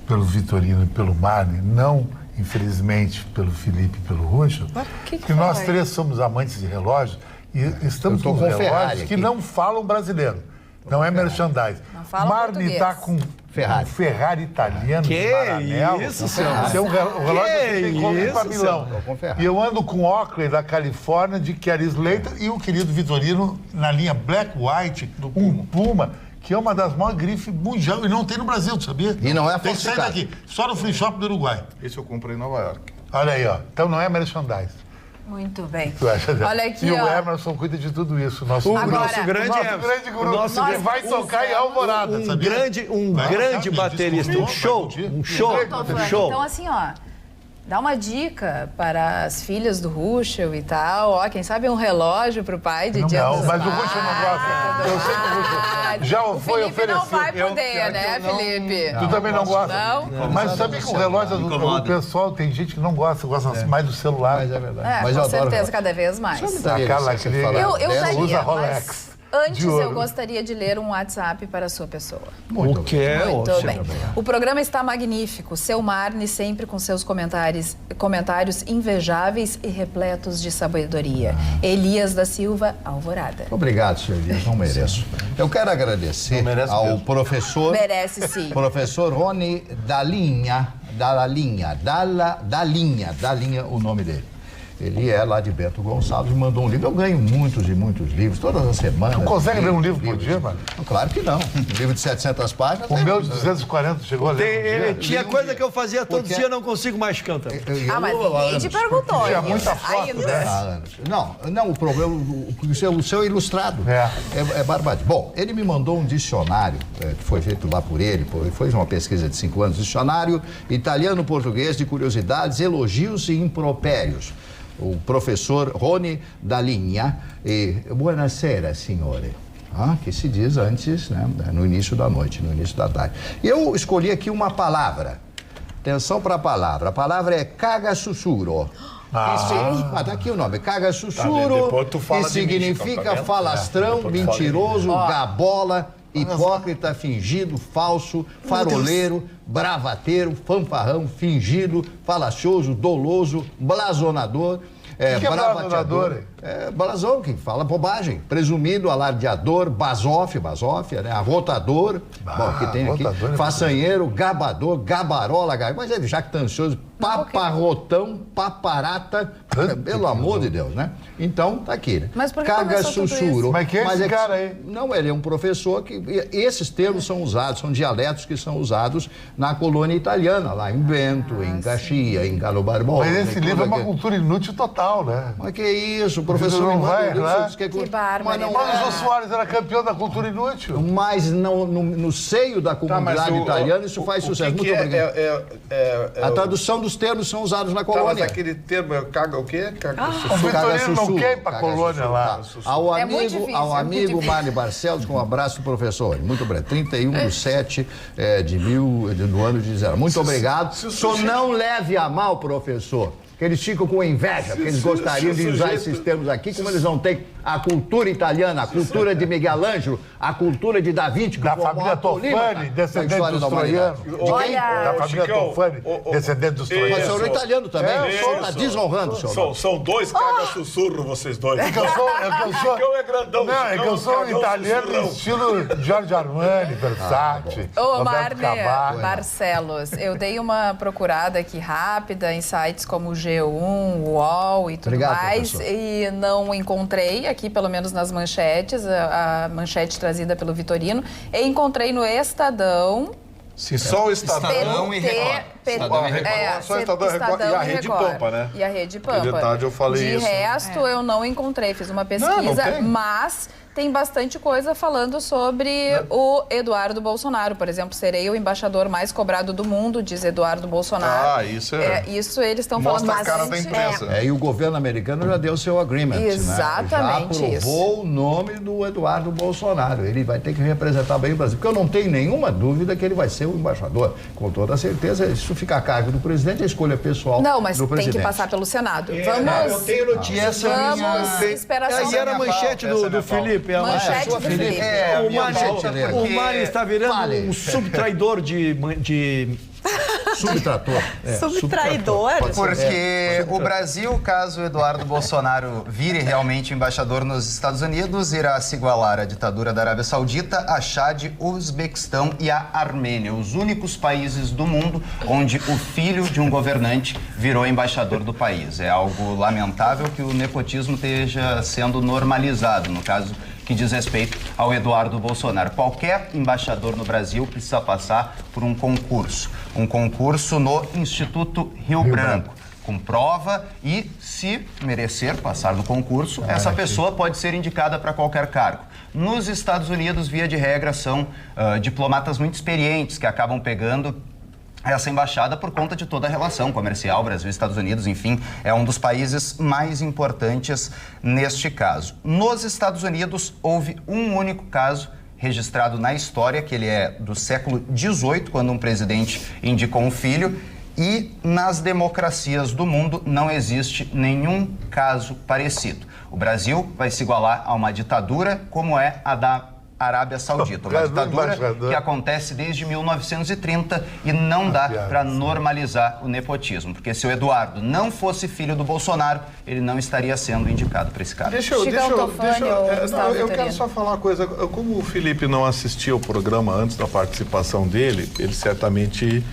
pelo Vitorino e pelo Marne, não, infelizmente, pelo Felipe e pelo Ruxo, que nós três somos amantes de relógio e estamos com relógios que não falam brasileiro. Não é merchandise. Marne está com Ferrari italiano de Maranello. Isso, senhor? Esse é um relógio que tem como ir para Milão. E eu ando com Oakley da Califórnia, de Kelly Slater, e o querido Vitorino na linha Black White, um Puma, que é uma das maiores grifes mundial, e não tem no Brasil, tu sabia? E não é tem que sair daqui, só no Free Shop do Uruguai. Esse eu comprei em Nova York. Olha aí, ó. Então não é merchandise. Muito bem. Olha aqui, e o Emerson cuida de tudo isso. Nosso grande guru. Que vai tocar em Alvorada, sabia? Um grande baterista. Um show. Então, assim, ó, dá uma dica para as filhas do Ruschel e tal. Ó, quem sabe um relógio para o pai de Dia dos Pais. Mas o Ruschel não gosta. Eu sei que o Ruschel já foi oferecido. Não vai poder, né, Felipe? Tu também não gosta? Não. Mas sabia que o relógio do pessoal, tem gente que não gosta mais do celular. Mas é verdade. Com certeza, cada vez mais. Eu usa Rolex. Antes, eu gostaria de ler um WhatsApp para a sua pessoa. Muito bem. O programa está magnífico. Seu Marne sempre com seus comentários invejáveis e repletos de sabedoria. Elias da Silva, Alvorada. Obrigado, senhor Elias. Não mereço. Eu quero agradecer ao professor... Merece, sim. Professor Rony Dalinha, o nome dele. Ele é lá de Bento Gonçalves, mandou um livro. Eu ganho muitos e muitos livros, todas as semanas. Tu consegue ler um livro por dia, mano? Claro que não. Um livro de 700 páginas. O meu de 240 chegou a ler. Tinha coisa que eu fazia todo dia, não consigo mais cantar. Mas ninguém te perguntou. Tinha muita foto, né? Não, o problema, o seu ilustrado é barbárie. Bom, ele me mandou um dicionário, que foi feito lá por ele, foi uma pesquisa de 5 anos, dicionário italiano-português de curiosidades, elogios e impropérios. O professor Rony Dalinha. Buonasera, signore. Que se diz antes, né, no início da noite, no início da tarde. Eu escolhi aqui uma palavra. Atenção para a palavra. A palavra é caga-sussurro. Tá aqui o nome, caga-sussurro, que significa falastrão, mentiroso, gabola, hipócrita, fingido, falso, faroleiro, bravateiro, fanfarrão, fingido, falacioso, doloso, blasonador. Que é blasonador? Blasão, que fala bobagem. Presumido, alardeador, basofe, né? Arrotador, que tem aqui, façanheiro, gabador, gabarola, mas é jactancioso, paparrotão, paparata, pelo amor de Deus, né? Então, tá aqui, né? Mas por que caga-sussurro. Mas quem é esse cara aí? Não, ele é um professor que... Esses termos são usados, são dialetos que são usados na colônia italiana, lá em Bento, em Caxias, em Galo Barbosa. Mas esse livro é uma cultura inútil total, né? Mas que isso, o professor não vai lá? Que bárbaro. Mas o Jô Soares era campeão da cultura inútil. Mas no seio da comunidade italiana isso faz sucesso. Muito obrigado. A tradução dos termos são usados na colônia. Mas aquele termo caga o quê? O Vitorino não quer ir pra colônia lá. Ao amigo Marne Barcelos, com um abraço do professor. Muito obrigado. 31/7 do ano de 19. Muito obrigado. Só não leve a mal, professor. Que eles ficam com inveja, porque eles gostariam de usar esses termos aqui, como eles não têm a cultura italiana, a cultura de Miguel Ângelo, a cultura de Da Vinci, da família Tofani, descendente dos troianos. De quem? Da família Tofani, descendente dos troianos. Mas o senhor é italiano também, o senhor está desonrando, senhor. São dois caga-sussurro, vocês dois. É que eu sou... Chicão é grandão. Não, é que eu sou italiano estilo Giorgio Armani, Versace, Marne Barcelos, eu dei uma procurada aqui rápida em sites como o G1, o UOL e tudo mais, professor. E não encontrei aqui, pelo menos nas manchetes, a manchete trazida pelo Vitorino, e encontrei no Estadão Se só o Estadão e Record. Estadão e Record. Só Estadão e Record e a Rede Pampa, né? E a Rede Pampa. Verdade, eu falei isso. De resto, eu não encontrei. Fiz uma pesquisa, mas tem bastante coisa falando sobre o Eduardo Bolsonaro. Por exemplo, serei o embaixador mais cobrado do mundo, diz Eduardo Bolsonaro. Ah, isso é... Isso eles estão falando. Mostra a cara da empresa. E o governo americano já deu seu agreement, Exatamente, né? Já aprovou o nome do Eduardo Bolsonaro. Ele vai ter que representar bem o Brasil. Porque eu não tenho nenhuma dúvida que ele vai ser o embaixador. Com toda certeza, isso fica a cargo do presidente, a escolha pessoal do presidente. Não, mas tem que passar pelo Senado. Eu tenho notícia. Vamos esperar só. Aí era a manchete do Felipe. Manchete do Felipe. O Mário está virando um subtraidor de subtrator. Subtraidor? Porque o Brasil, caso o Eduardo Bolsonaro vire realmente embaixador nos Estados Unidos, irá se igualar à ditadura da Arábia Saudita, a Chad, o Uzbequistão e a Armênia, os únicos países do mundo onde o filho de um governante virou embaixador do país. É algo lamentável que o nepotismo esteja sendo normalizado, no caso que diz respeito ao Eduardo Bolsonaro. Qualquer embaixador no Brasil precisa passar por um concurso no Instituto Rio Branco, com prova e, se merecer passar no concurso, essa pessoa pode ser indicada para qualquer cargo. Nos Estados Unidos, via de regra, são diplomatas muito experientes que acabam pegando essa embaixada por conta de toda a relação comercial, Brasil e Estados Unidos, enfim, é um dos países mais importantes neste caso. Nos Estados Unidos, houve um único caso registrado na história, que ele é do século XVIII, quando um presidente indicou um filho, e nas democracias do mundo não existe nenhum caso parecido. O Brasil vai se igualar a uma ditadura como é a da Arábia Saudita, uma ditadura que acontece desde 1930 e não dá para normalizar o nepotismo, porque se o Eduardo não fosse filho do Bolsonaro, ele não estaria sendo indicado para esse cargo. Eu quero só falar uma coisa, como o Felipe não assistiu o programa antes da participação dele, ele certamente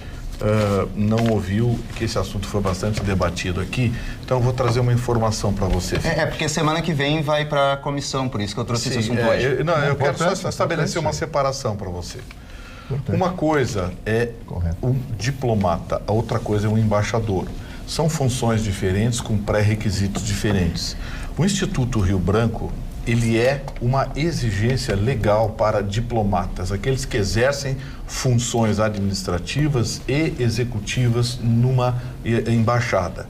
não ouviu que esse assunto foi bastante debatido aqui, então eu vou trazer uma informação para você. Porque semana que vem vai para a comissão, por isso que eu trouxe esse assunto hoje. Eu quero só estabelecer uma separação para você. Uma coisa é um diplomata, a outra coisa é um embaixador. São funções diferentes com pré-requisitos diferentes. O Instituto Rio Branco, ele é uma exigência legal para diplomatas, aqueles que exercem funções administrativas e executivas numa embaixada.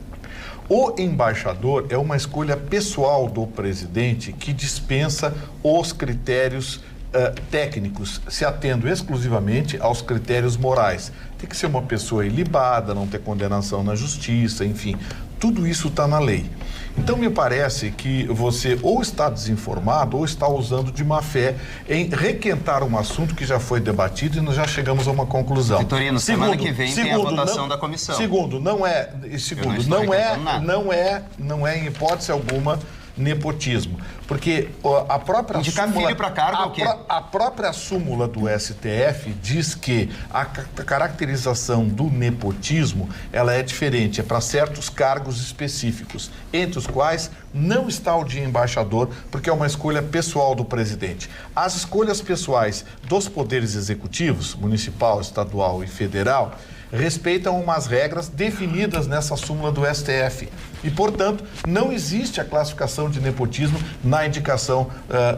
O embaixador é uma escolha pessoal do presidente que dispensa os critérios técnicos, se atendo exclusivamente aos critérios morais. Tem que ser uma pessoa ilibada, não ter condenação na justiça, enfim, tudo isso está na lei. Então, me parece que você ou está desinformado ou está usando de má fé em requentar um assunto que já foi debatido e nós já chegamos a uma conclusão. Vitorino, semana que vem tem a votação da comissão. Não é em hipótese alguma nepotismo, porque a própria indicar filho para cargo, a própria súmula do STF diz que a caracterização do nepotismo ela é diferente, é para certos cargos específicos, entre os quais não está o de embaixador, porque é uma escolha pessoal do presidente. As escolhas pessoais dos poderes executivos, municipal, estadual e federal, respeitam umas regras definidas nessa súmula do STF. E, portanto, não existe a classificação de nepotismo na indicação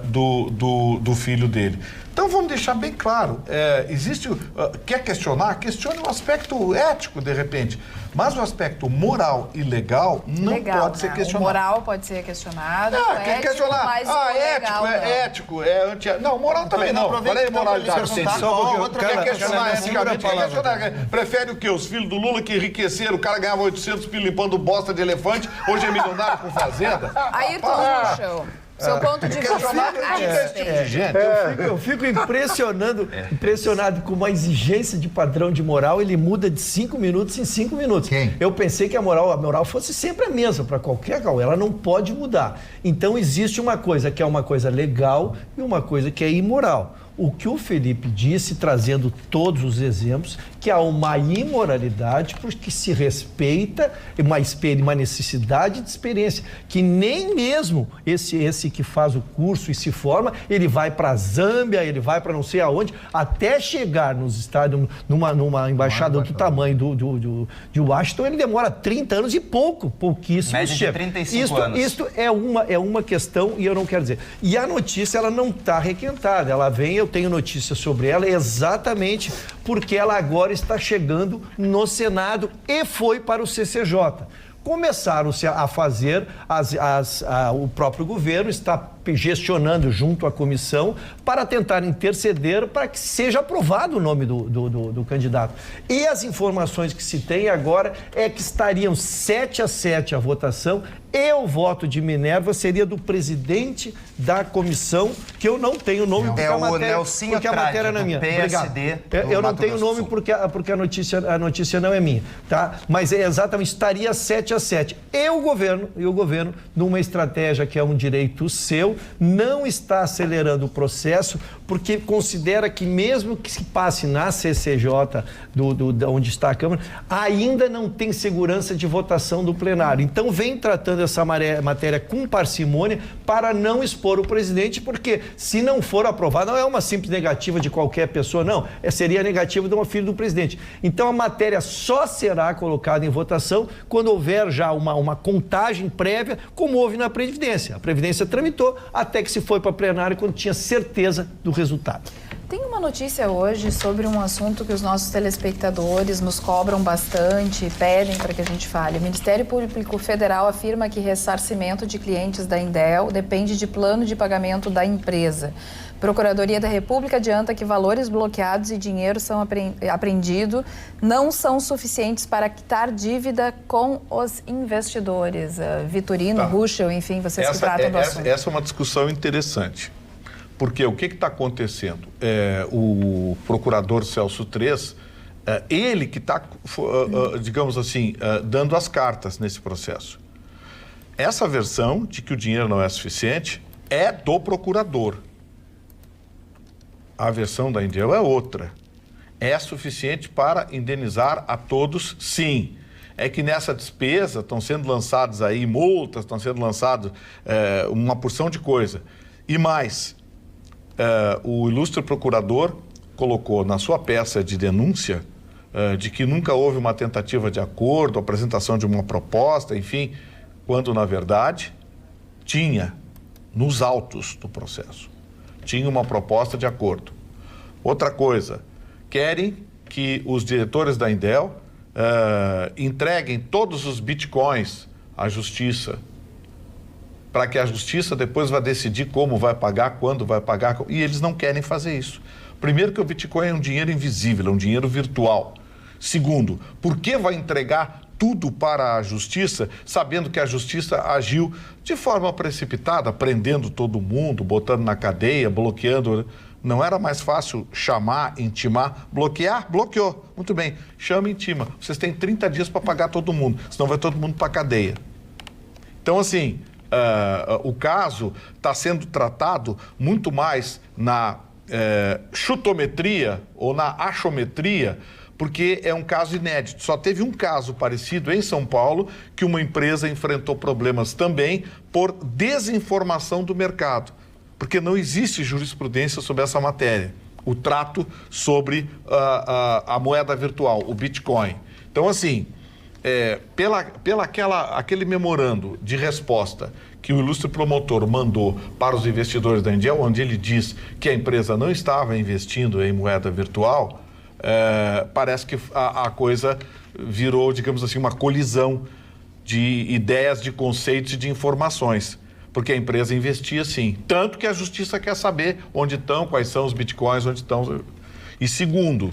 do filho dele. Então, vamos deixar bem claro, quer questionar? Questione o aspecto ético, de repente. Mas o aspecto moral e legal não pode ser questionado. O moral pode ser questionado. Quer questionar? Ético, não, moral também não. Falei moralidade. Quer questionar eticamente? Prefere o quê? Os filhos do Lula que enriqueceram, o cara ganhava 800 pila limpando bosta de elefante, hoje é milionário com fazenda? Aí tu no chão. Seu ponto de vista. Eu fico impressionado com uma exigência de padrão de moral, ele muda de 5 minutos em 5 minutos. Quem? Eu pensei que a moral fosse sempre a mesma para qualquer qual, ela não pode mudar. Então existe uma coisa que é uma coisa legal e uma coisa que é imoral. O que o Felipe disse, trazendo todos os exemplos, que há uma imoralidade porque se respeita uma necessidade de experiência, que nem mesmo esse que faz o curso e se forma, ele vai para a Zâmbia, ele vai para não sei aonde, até chegar nos Estados, numa embaixada do tamanho de Washington, ele demora 30 anos e pouquíssimo. Média de 35 anos. Isto é uma questão, e eu não quero dizer. E a notícia, ela não está requentada, ela vem, eu tenho notícia sobre ela, exatamente porque ela agora está chegando no Senado e foi para o CCJ. Começaram-se a fazer, o próprio governo está gestionando junto à comissão para tentar interceder para que seja aprovado o nome do candidato. E as informações que se tem agora é que estariam 7-7 a votação e o voto de Minerva seria do presidente da comissão, que eu não tenho o nome porque a matéria não é minha. PSD, eu não tenho o nome porque a notícia não é minha, tá? Mas exatamente, estaria 7-7. E o governo, numa estratégia que é um direito seu, não está acelerando o processo porque considera que mesmo que se passe na CCJ, onde está a Câmara, ainda não tem segurança de votação do plenário. Então vem tratando essa matéria com parcimônia para não expor o presidente, porque se não for aprovado, não é uma simples negativa de qualquer pessoa, não, seria negativa de uma filha do presidente. Então a matéria só será colocada em votação quando houver já uma contagem prévia, como houve na Previdência. A Previdência tramitou até que se foi para plenário quando tinha certeza do resultado. Tem uma notícia hoje sobre um assunto que os nossos telespectadores nos cobram bastante e pedem para que a gente fale. O Ministério Público Federal afirma que ressarcimento de clientes da Indel depende de plano de pagamento da empresa. Procuradoria da República adianta que valores bloqueados e dinheiro são apreendidos não são suficientes para quitar dívida com os investidores. Vitorino, Ruschel, enfim, vocês que tratam do assunto. Essa é uma discussão interessante. Porque o que está acontecendo? O procurador Celso Tres, ele que está, digamos assim, dando as cartas nesse processo. Essa versão de que o dinheiro não é suficiente é do procurador. A versão da Indel é outra. É suficiente para indenizar a todos, sim. É que nessa despesa estão sendo lançadas aí multas, estão sendo lançadas uma porção de coisa. E mais, o ilustre procurador colocou na sua peça de denúncia de que nunca houve uma tentativa de acordo, apresentação de uma proposta, enfim, quando na verdade tinha nos autos do processo. Tinha uma proposta de acordo. Outra coisa, querem que os diretores da Indel entreguem todos os bitcoins à justiça, para que a justiça depois vá decidir como vai pagar, quando vai pagar, e eles não querem fazer isso. Primeiro que o Bitcoin é um dinheiro invisível, é um dinheiro virtual. Segundo, por que vai entregar tudo para a justiça, sabendo que a justiça agiu de forma precipitada, prendendo todo mundo, botando na cadeia, bloqueando? Não era mais fácil chamar, intimar, bloquear? Bloqueou. Muito bem, chama e intima. Vocês têm 30 dias para pagar todo mundo, senão vai todo mundo para a cadeia. Então, assim, o caso está sendo tratado muito mais na chutometria ou na achometria, porque é um caso inédito. Só teve um caso parecido em São Paulo, que uma empresa enfrentou problemas também por desinformação do mercado, porque não existe jurisprudência sobre essa matéria, o trato sobre a moeda virtual, o Bitcoin. Então, assim, aquele memorando de resposta que o ilustre promotor mandou para os investidores da Indel, onde ele diz que a empresa não estava investindo em moeda virtual, parece que a coisa virou, digamos assim, uma colisão de ideias, de conceitos e de informações, porque a empresa investia sim, tanto que a justiça quer saber onde estão, quais são os bitcoins, onde estão. E segundo,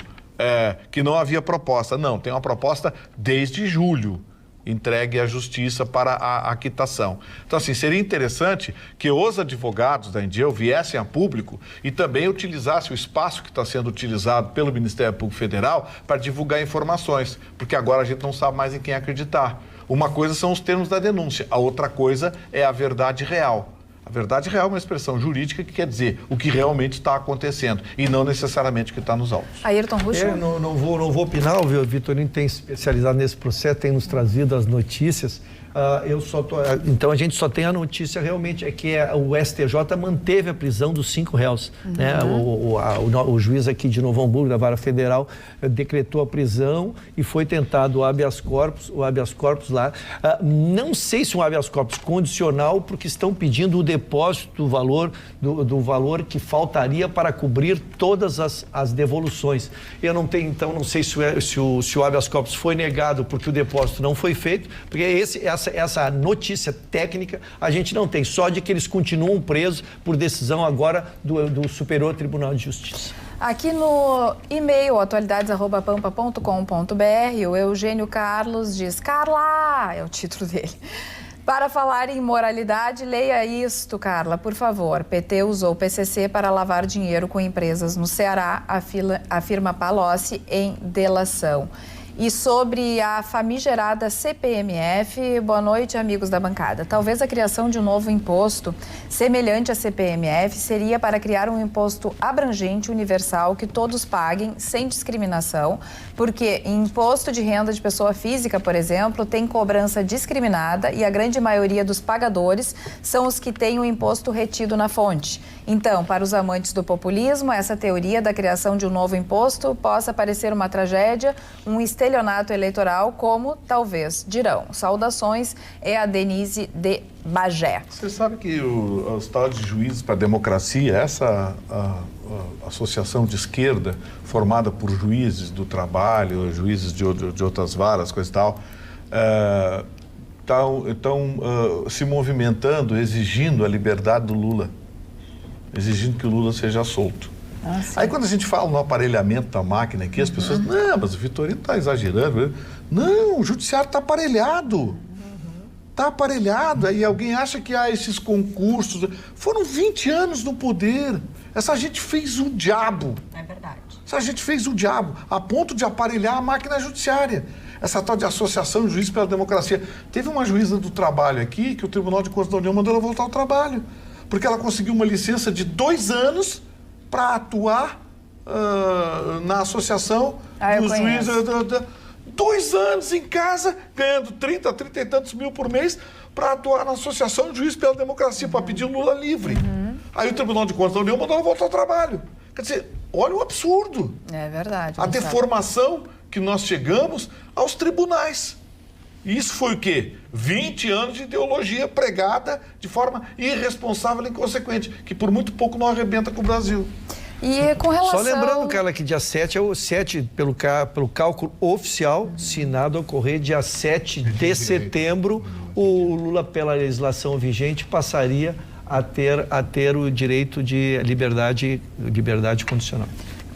que não havia proposta. Não, tem uma proposta desde julho, entregue à justiça para a quitação. Então, assim, seria interessante que os advogados da Indel viessem a público e também utilizassem o espaço que está sendo utilizado pelo Ministério Público Federal para divulgar informações, porque agora a gente não sabe mais em quem acreditar. Uma coisa são os termos da denúncia, a outra coisa é a verdade real. A verdade real é uma expressão jurídica que quer dizer o que realmente está acontecendo e não necessariamente o que está nos autos. Ayrton Russo? Não vou opinar, o Vitorino tem se especializado nesse processo, tem nos trazido as notícias. Então a gente só tem a notícia realmente é que o STJ manteve a prisão dos 5 réus. Né? O juiz aqui de Novo Hamburgo, da Vara Federal, decretou a prisão e foi tentado o habeas corpus lá. Não sei se um habeas corpus condicional, porque estão pedindo o depósito do valor que faltaria para cobrir todas as devoluções. Eu não tenho, então, não sei se o habeas corpus foi negado porque o depósito não foi feito, porque essa notícia técnica a gente não tem, só de que eles continuam presos por decisão agora do Superior Tribunal de Justiça. Aqui no e-mail atualidades@pampa.com.br, o Eugênio Carlos diz: Carla, é o título dele. Para falar em moralidade, leia isto, Carla, por favor. PT usou o PCC para lavar dinheiro com empresas no Ceará, afirma Palocci em delação. E sobre a famigerada CPMF, boa noite, amigos da bancada. Talvez a criação de um novo imposto semelhante à CPMF seria para criar um imposto abrangente, universal, que todos paguem sem discriminação, porque imposto de renda de pessoa física, por exemplo, tem cobrança discriminada e a grande maioria dos pagadores são os que têm o imposto retido na fonte. Então, para os amantes do populismo, essa teoria da criação de um novo imposto possa parecer uma tragédia, um estelionato eleitoral, como talvez dirão. Saudações, é a Denise de Bagé. Você sabe que os tal de juízes para a democracia, essa associação de esquerda formada por juízes do trabalho, juízes de outras varas, coisa e tal, estão se movimentando, exigindo a liberdade do Lula, exigindo que o Lula seja solto. Aí quando a gente fala no aparelhamento da máquina aqui, as pessoas, não, mas o Vitorino está exagerando. Não, o judiciário está aparelhado. Está aparelhado. Aí alguém acha que esses concursos... Foram 20 anos no poder. Essa gente fez o diabo. É verdade. Essa gente fez o diabo, a ponto de aparelhar a máquina judiciária. Essa tal de Associação de Juízes pela Democracia. Teve uma juíza do trabalho aqui, que o Tribunal de Contas da União mandou ela voltar ao trabalho. Porque ela conseguiu uma licença de 2 anos para atuar na associação dos juízes. 2 anos em casa, ganhando 30 e tantos mil por mês para atuar na Associação de Juízes pela Democracia, para pedir Lula livre. Aí o Tribunal de Contas da União mandou ela voltar ao trabalho. Quer dizer, olha o absurdo. É verdade. A deformação que nós chegamos aos tribunais. Isso foi o quê? 20 anos de ideologia pregada de forma irresponsável e inconsequente, que por muito pouco não arrebenta com o Brasil. E com relação... Só lembrando, Carla, que dia 7 é o 7, pelo cálculo oficial, Senado a ocorrer dia 7 de setembro, o Lula, pela legislação vigente, passaria a ter o direito de liberdade condicional.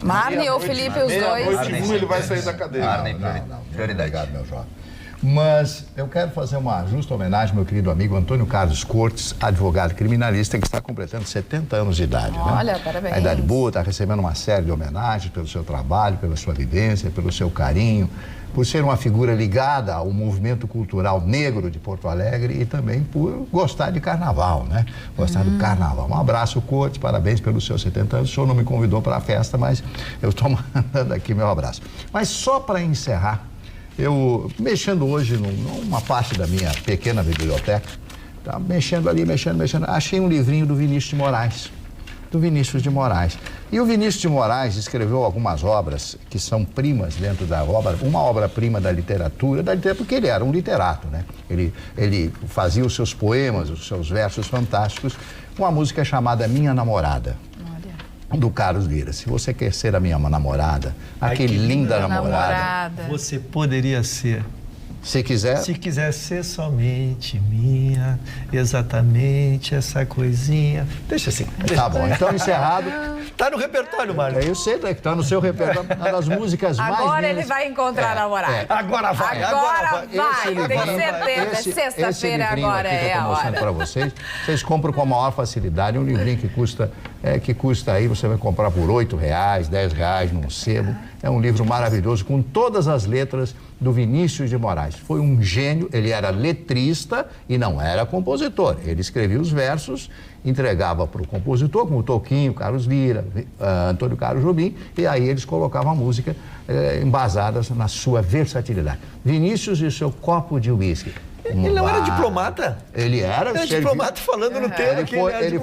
Marne ou Felipe, os dois? Ele vai sair da cadeia. Não. Obrigado, meu jovem. Mas eu quero fazer uma justa homenagem ao meu querido amigo Antônio Carlos Cortes, advogado criminalista, que está completando 70 anos de idade. Olha, né? parabéns. A idade boa, está recebendo uma série de homenagens pelo seu trabalho, pela sua vivência, pelo seu carinho, por ser uma figura ligada ao movimento cultural negro de Porto Alegre e também por gostar de carnaval, né? Gostar do carnaval. Um abraço, Cortes, parabéns pelos seus 70 anos. O senhor não me convidou para a festa, mas eu estou mandando aqui meu abraço. Mas só para encerrar, eu, mexendo hoje numa parte da minha pequena biblioteca, tá mexendo ali, achei um livrinho do Vinícius de Moraes. E o Vinícius de Moraes escreveu algumas obras que são primas dentro da obra, uma obra-prima da literatura, porque ele era um literato, né? Ele fazia os seus poemas, os seus versos fantásticos, uma música chamada Minha Namorada. Do Carlos Lira. Se você quer ser a minha namorada, aquele linda namorada, você poderia ser. Se quiser. Se quiser ser somente minha, exatamente essa coisinha. Deixa assim. Tá bom, então encerrado. Tá no repertório, Mário. Eu sei, né, que tá no seu repertório, uma das músicas mais Agora ele vai encontrar a namorada. Agora vai. Tenho certeza. Sexta-feira agora é a hora. Para vocês compram com a maior facilidade um livrinho que custa que custa aí, você vai comprar por R$8, R$10 num sebo. É um livro maravilhoso, com todas as letras do Vinícius de Moraes. Foi um gênio, ele era letrista e não era compositor. Ele escrevia os versos, entregava para o compositor, como Toquinho, Carlos Lira, Antônio Carlos Jobim, e aí eles colocavam a música embasadas na sua versatilidade. Vinícius e seu copo de uísque. Ele não era diplomata? Ele era. Ele é diplomata falando no tema que ele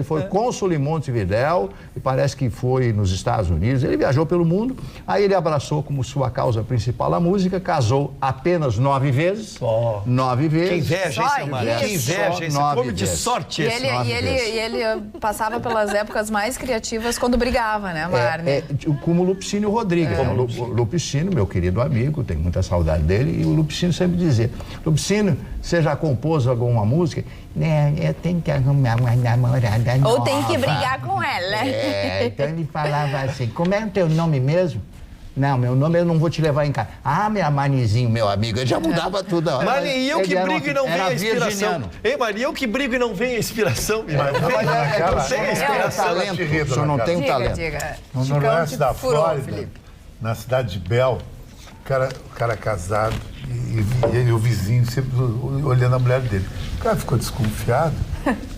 foi cônsul em Montevidéu e parece que foi nos Estados Unidos. Ele viajou pelo mundo, aí ele abraçou como sua causa principal a música, casou apenas 9 vezes. 9 vezes. Que inveja, hein, Maria? Que inveja, esse povo de sorte. E ele passava pelas épocas mais criativas quando brigava, né, Marne? Como o Lupicínio Rodrigues. O Lupicínio, meu querido amigo, tenho muita saudade dele, e o Lupicínio sempre dizia: Lupicínio, você já compôs alguma música? Eu tenho que arrumar uma namorada nova. Ou tem que brigar com ela. Então ele falava assim: como é o teu nome mesmo? Não, meu nome eu não vou te levar em casa. Ah, meu Manizinho, meu amigo, ele já mudava tudo. Mani, e eu que brigo e não vem a inspiração. Ei, Mani, eu que brigo e não vem a inspiração. Não tem a inspiração. O senhor não tem o talento. No noroeste da Flórida, na cidade de Bell, o cara casado e o vizinho sempre olhando a mulher dele. O cara ficou desconfiado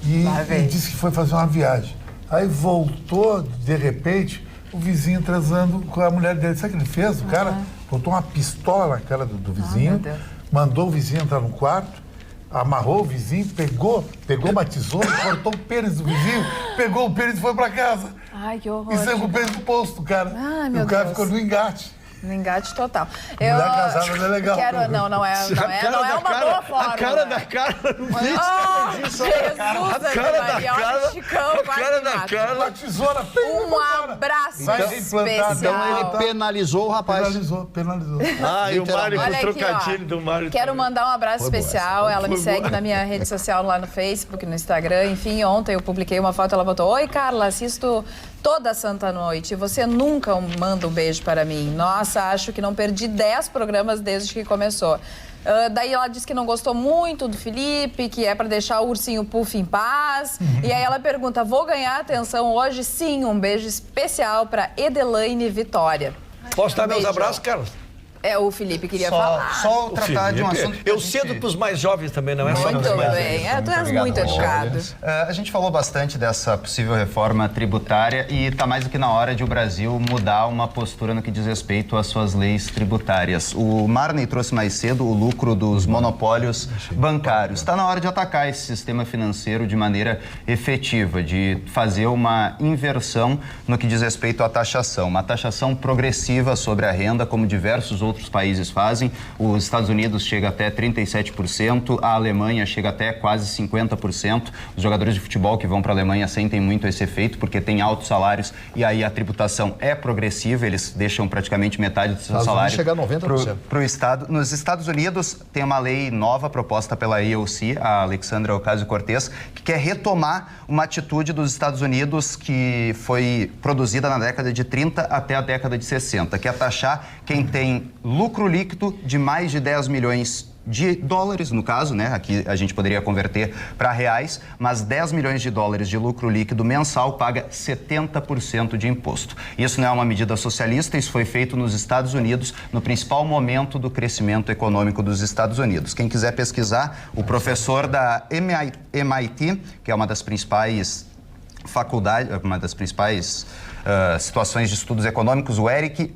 e disse que foi fazer uma viagem. Aí voltou, de repente, o vizinho transando com a mulher dele. Sabe o que ele fez? O cara botou uma pistola na cara do vizinho, mandou o vizinho entrar no quarto, amarrou o vizinho, pegou uma tesoura, cortou o pênis do vizinho, pegou o pênis e foi pra casa. Ai, que horror. E saiu com o pênis no posto, cara. Ai, meu e o cara Deus. ficou no engate. No engate total. Mulher casada não é legal. Não é uma boa forma. A cara da cara no vídeo. A cara da cara. Uma tesoura. Um abraço especial. Então ele penalizou o rapaz. Penalizou. E o Mário, Olha o trocadilho do Mário. Quero mandar um abraço especial. Ela me segue na minha rede social lá no Facebook, no Instagram. Enfim, ontem eu publiquei uma foto, ela botou: oi, Carla, assisto toda santa noite. Você nunca manda um beijo para mim. Nossa, acho que não perdi 10 programas desde que começou. Daí ela disse que não gostou muito do Felipe, que é para deixar o ursinho Puff em paz. E aí ela pergunta: vou ganhar atenção hoje? Sim, um beijo especial para Edelaine Vitória. Posso dar meus abraços, Carlos? O Felipe queria falar. Só tratar de um assunto que eu cedo para os mais jovens também, não é só muito bem. Tu és muito educado. A gente falou bastante dessa possível reforma tributária e está mais do que na hora de o Brasil mudar uma postura no que diz respeito às suas leis tributárias. O Marney trouxe mais cedo o lucro dos monopólios bancários. Está na hora de atacar esse sistema financeiro de maneira efetiva, de fazer uma inversão no que diz respeito à taxação. Uma taxação progressiva sobre a renda, como diversos outros países fazem. Os Estados Unidos chega até 37%, a Alemanha chega até quase 50%. Os jogadores de futebol que vão para a Alemanha sentem muito esse efeito, porque tem altos salários e aí a tributação é progressiva, eles deixam praticamente metade do seu salário chega a 90%. Pro Estado. Nos Estados Unidos tem uma lei nova proposta pela AOC, a Alexandra Ocasio-Cortez, que quer retomar uma atitude dos Estados Unidos que foi produzida na década de 30 até a década de 60, que é taxar quem tem lucro líquido de mais de 10 milhões de dólares, no caso, né? Aqui a gente poderia converter para reais, mas 10 milhões de dólares de lucro líquido mensal paga 70% de imposto. Isso não é uma medida socialista, isso foi feito nos Estados Unidos, no principal momento do crescimento econômico dos Estados Unidos. Quem quiser pesquisar, o professor da MIT, que é uma das principais faculdades, uma das principais situações de estudos econômicos, o Eric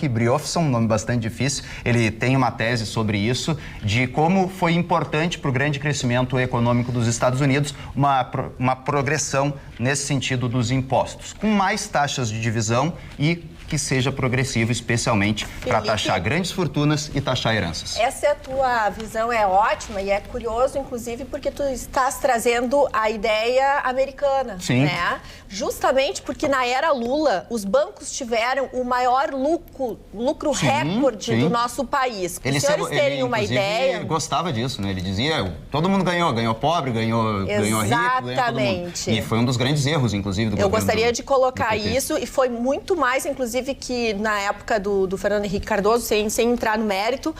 Briofson, nome bastante difícil, ele tem uma tese sobre isso, de como foi importante para o grande crescimento econômico dos Estados Unidos uma progressão nesse sentido dos impostos, com mais taxas de divisão e que seja progressivo, especialmente para taxar grandes fortunas e taxar heranças. Essa tua visão é ótima e é curioso, inclusive, porque tu estás trazendo a ideia americana, Sim. né? Justamente porque na era Lula, os bancos tiveram o maior lucro recorde do nosso país. Para os senhores terem uma ideia... Ele gostava disso, né? Ele dizia, todo mundo ganhou pobre, ganhou rico, ganhou todo mundo. E foi um dos grandes erros, inclusive, do governo. Eu gostaria de colocar isso, e foi muito mais, inclusive, inclusive, que na época do Fernando Henrique Cardoso, sem entrar no mérito,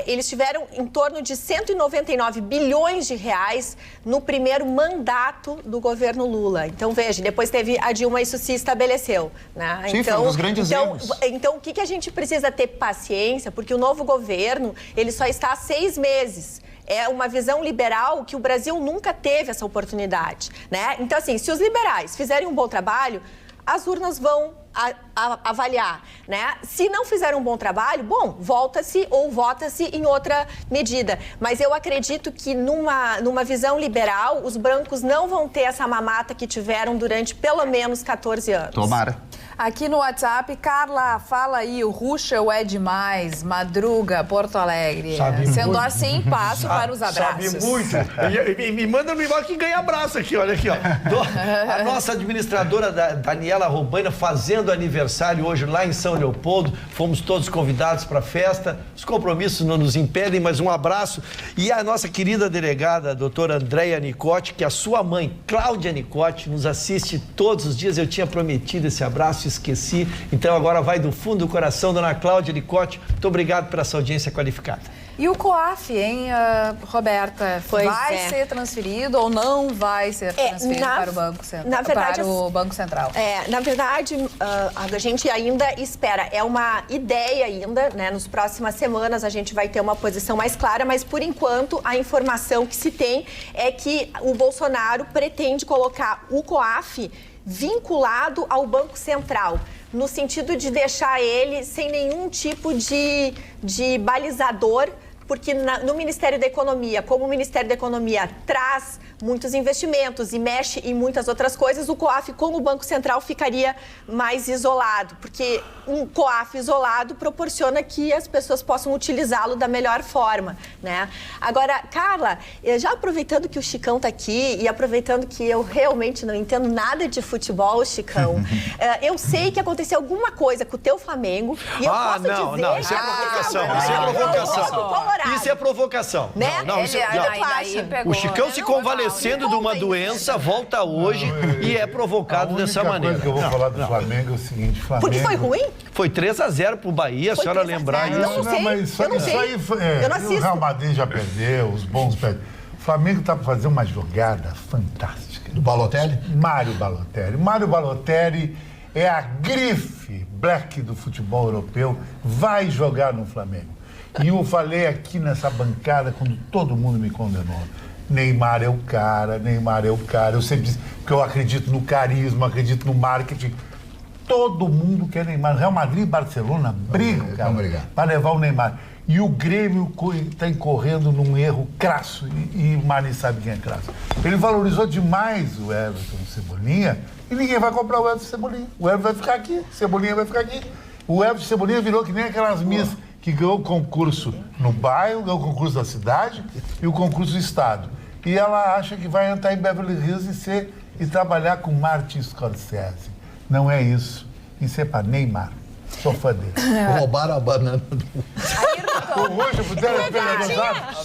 eles tiveram em torno de 199 bilhões de reais no primeiro mandato do governo Lula. Então, veja, depois teve a Dilma, isso se estabeleceu. Né? Sim, foi um dos grandes erros. Então, o que a gente precisa ter paciência, porque o novo governo, ele só está há 6 meses. É uma visão liberal que o Brasil nunca teve essa oportunidade, né? Então, assim, se os liberais fizerem um bom trabalho, as urnas vão avaliar, né? Se não fizerem um bom trabalho, bom, volta-se ou vota-se em outra medida. Mas eu acredito que numa visão liberal, os brancos não vão ter essa mamata que tiveram durante pelo menos 14 anos. Tomara. Aqui no WhatsApp, Carla, fala aí, o Ruschel é demais, Madruga, Porto Alegre. Sendo muito. Assim, passo para os abraços. Sabe muito. E me manda no e-mail que ganha abraço aqui, olha aqui, ó. A nossa administradora Daniela Robaina fazendo aniversário hoje lá em São Leopoldo. Fomos todos convidados para a festa. Os compromissos não nos impedem, mas um abraço. E a nossa querida delegada, a doutora Andréia Nicotti, que a sua mãe, Cláudia Nicotti, nos assiste todos os dias. Eu tinha prometido esse abraço, esqueci. Então agora vai do fundo do coração, dona Cláudia Nicotti. Muito obrigado por essa audiência qualificada. E o COAF, hein, Roberta? Vai ser transferido ou não vai ser transferido para o Banco Central? Na verdade, para o Banco Central? Na verdade, a gente ainda espera. É uma ideia ainda, né? Nas próximas semanas a gente vai ter uma posição mais clara, mas por enquanto a informação que se tem é que o Bolsonaro pretende colocar o COAF vinculado ao Banco Central, no sentido de deixar ele sem nenhum tipo de balizador, porque no Ministério da Economia, como o Ministério da Economia traz muitos investimentos e mexe em muitas outras coisas, o COAF, como o Banco Central, ficaria mais isolado, porque um COAF isolado proporciona que as pessoas possam utilizá-lo da melhor forma, né? Agora, Carla, já aproveitando que o Chicão está aqui e aproveitando que eu realmente não entendo nada de futebol, Chicão, eu sei que aconteceu alguma coisa com o teu Flamengo e eu posso dizer... Não, isso é provocação, isso é provocação. Isso é provocação. Né? Não, isso é... O Chicão se convalecendo de uma doença, volta hoje e é provocado dessa maneira. A única coisa que eu vou falar do Flamengo é o seguinte, Flamengo... Porque foi ruim? Foi 3-0 pro Bahia, a senhora lembrar isso. Eu não sei, mas eu não sei. Aí o Real Madrid já perdeu, os bons perdem. O Flamengo tá para fazer uma jogada fantástica. Do Balotelli? Mário Balotelli. Mário Balotelli é a grife black do futebol europeu, vai jogar no Flamengo. E eu falei aqui nessa bancada quando todo mundo me condenou. Neymar é o cara, Neymar é o cara. Eu sempre disse que eu acredito no carisma, acredito no marketing. Todo mundo quer Neymar. Real Madrid e Barcelona brigam, cara, para levar o Neymar. E o Grêmio está incorrendo num erro crasso. E o Mari sabe quem é crasso. Ele valorizou demais o Everton Cebolinha e ninguém vai comprar o Everton Cebolinha. O Everton vai ficar aqui, Cebolinha vai ficar aqui. O Everton Cebolinha virou que nem aquelas miss que ganhou o concurso no bairro, ganhou o concurso da cidade e o concurso do estado. E ela acha que vai entrar em Beverly Hills e trabalhar com Martin Scorsese. Não é isso. Isso é para Neymar. Sou fã dele. Roubaram a banana do... O Ruxo,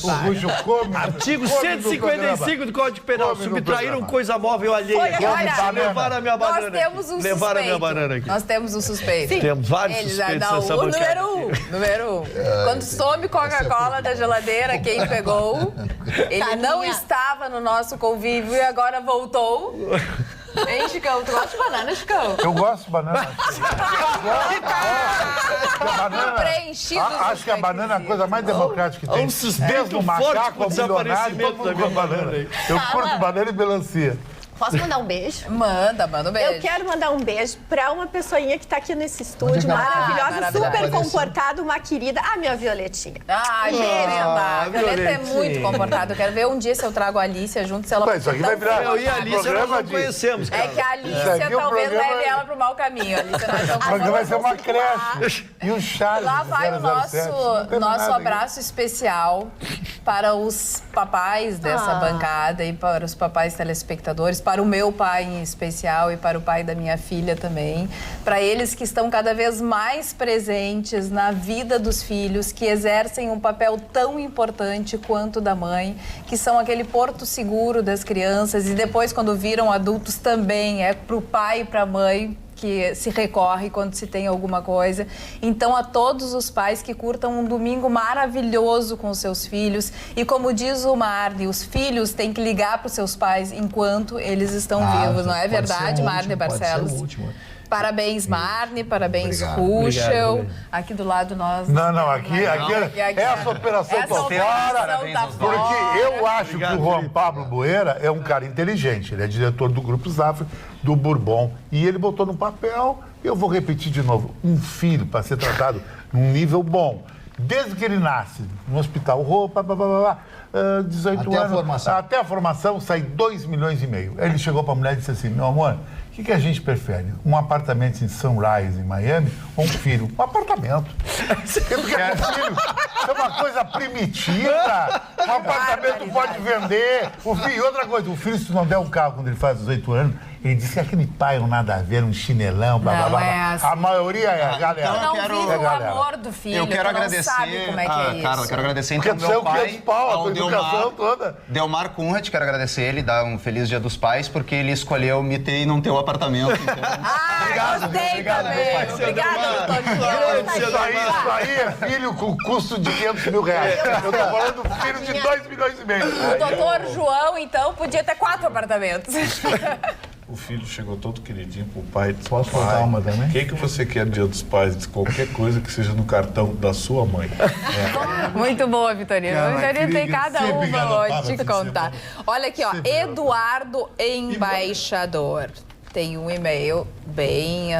o Ruxo come... Artigo 155 do Código Penal. Subtraíram coisa móvel alheia. Levaram a minha banana. Nós temos um suspeito. Levaram a minha banana aqui. Nós temos um suspeito. Temos vários suspeitos nessa bancada. Número um. Quando some Coca-Cola da geladeira, quem pegou, ele não estava no nosso convívio e agora voltou. Hein, Chicão? Tu gosta de banana, Chicão? Eu gosto de banana. Acho que a banana é a coisa mais democrática que tem. Um suspeito forte com o desaparecimento da minha banana. Eu curto banana e melancia. Posso mandar um beijo? Manda um beijo. Eu quero mandar um beijo pra uma pessoinha que tá aqui nesse estúdio, maravilhosa, super comportada, uma querida, a minha Violetinha. A Violeta é muito comportada. Eu quero ver um dia se eu trago a Alicia junto, se ela... Mas isso aqui vai virar... Eu e a Alicia nós não conhecemos, cara. É que a Alicia talvez leve ela pro mau caminho. A Alicia não é tão Mas vai ser uma creche. E o Charles... Lá vai o nosso abraço especial para os papais dessa bancada e para os papais telespectadores, para o meu pai em especial e para o pai da minha filha também, para eles que estão cada vez mais presentes na vida dos filhos, que exercem um papel tão importante quanto o da mãe, que são aquele porto seguro das crianças e depois, quando viram adultos também, é para o pai e para a mãe que se recorre quando se tem alguma coisa. Então, a todos os pais que curtam um domingo maravilhoso com os seus filhos. E como diz o Marne, os filhos têm que ligar para os seus pais enquanto eles estão vivos. Não é verdade, Marne Barcelos? Pode ser o último. Parabéns, Marne, parabéns, Obrigado. Ruschel. Aqui do lado nós... Não, aqui essa operação tô fora, porque eu acho que o Juan Pablo Boeira é um cara inteligente, ele é diretor do Grupo Zafra, do Bourbon, e ele botou no papel, eu vou repetir de novo, um filho para ser tratado num nível bom, desde que ele nasce, no hospital, 18 anos, até a formação sai 2,5 milhões. Ele chegou para a mulher e disse assim, meu amor, o que a gente prefere? Um apartamento em Sunrise, em Miami, ou um filho? Um apartamento. Porque filho é uma coisa primitiva. Um apartamento pode vender. O filho, outra coisa, o filho, se não der um carro quando ele faz 18 anos, ele diz que aquele pai não nada a ver, um chinelão, blá, blá, blá. É assim. A maioria é a galera. Tu não vive o amor do filho, eu quero tu não sabe como é que é isso. Carla, quero agradecer então Porque meu pai, a educação toda. Delmar Kunrat, quero agradecer ele, dar um feliz Dia dos Pais, porque ele escolheu me ter e não ter o apartamento. Então... Gostei também. Obrigada, doutor. Isso aí é filho com custo de 500 mil reais. Eu tô falando do filho de 2,5 milhões. O doutor João, então, podia ter 4 apartamentos. O filho chegou todo queridinho pro pai e disse, Posso contar uma também? O que você quer Dia dos Pais? Diz qualquer coisa que seja no cartão da sua mãe. Muito boa, Vitorino. Cara, Vitorino tem cada uma hoje de contar. sempre. Olha aqui, ó. Eduardo Embaixador. Tem um e-mail bem...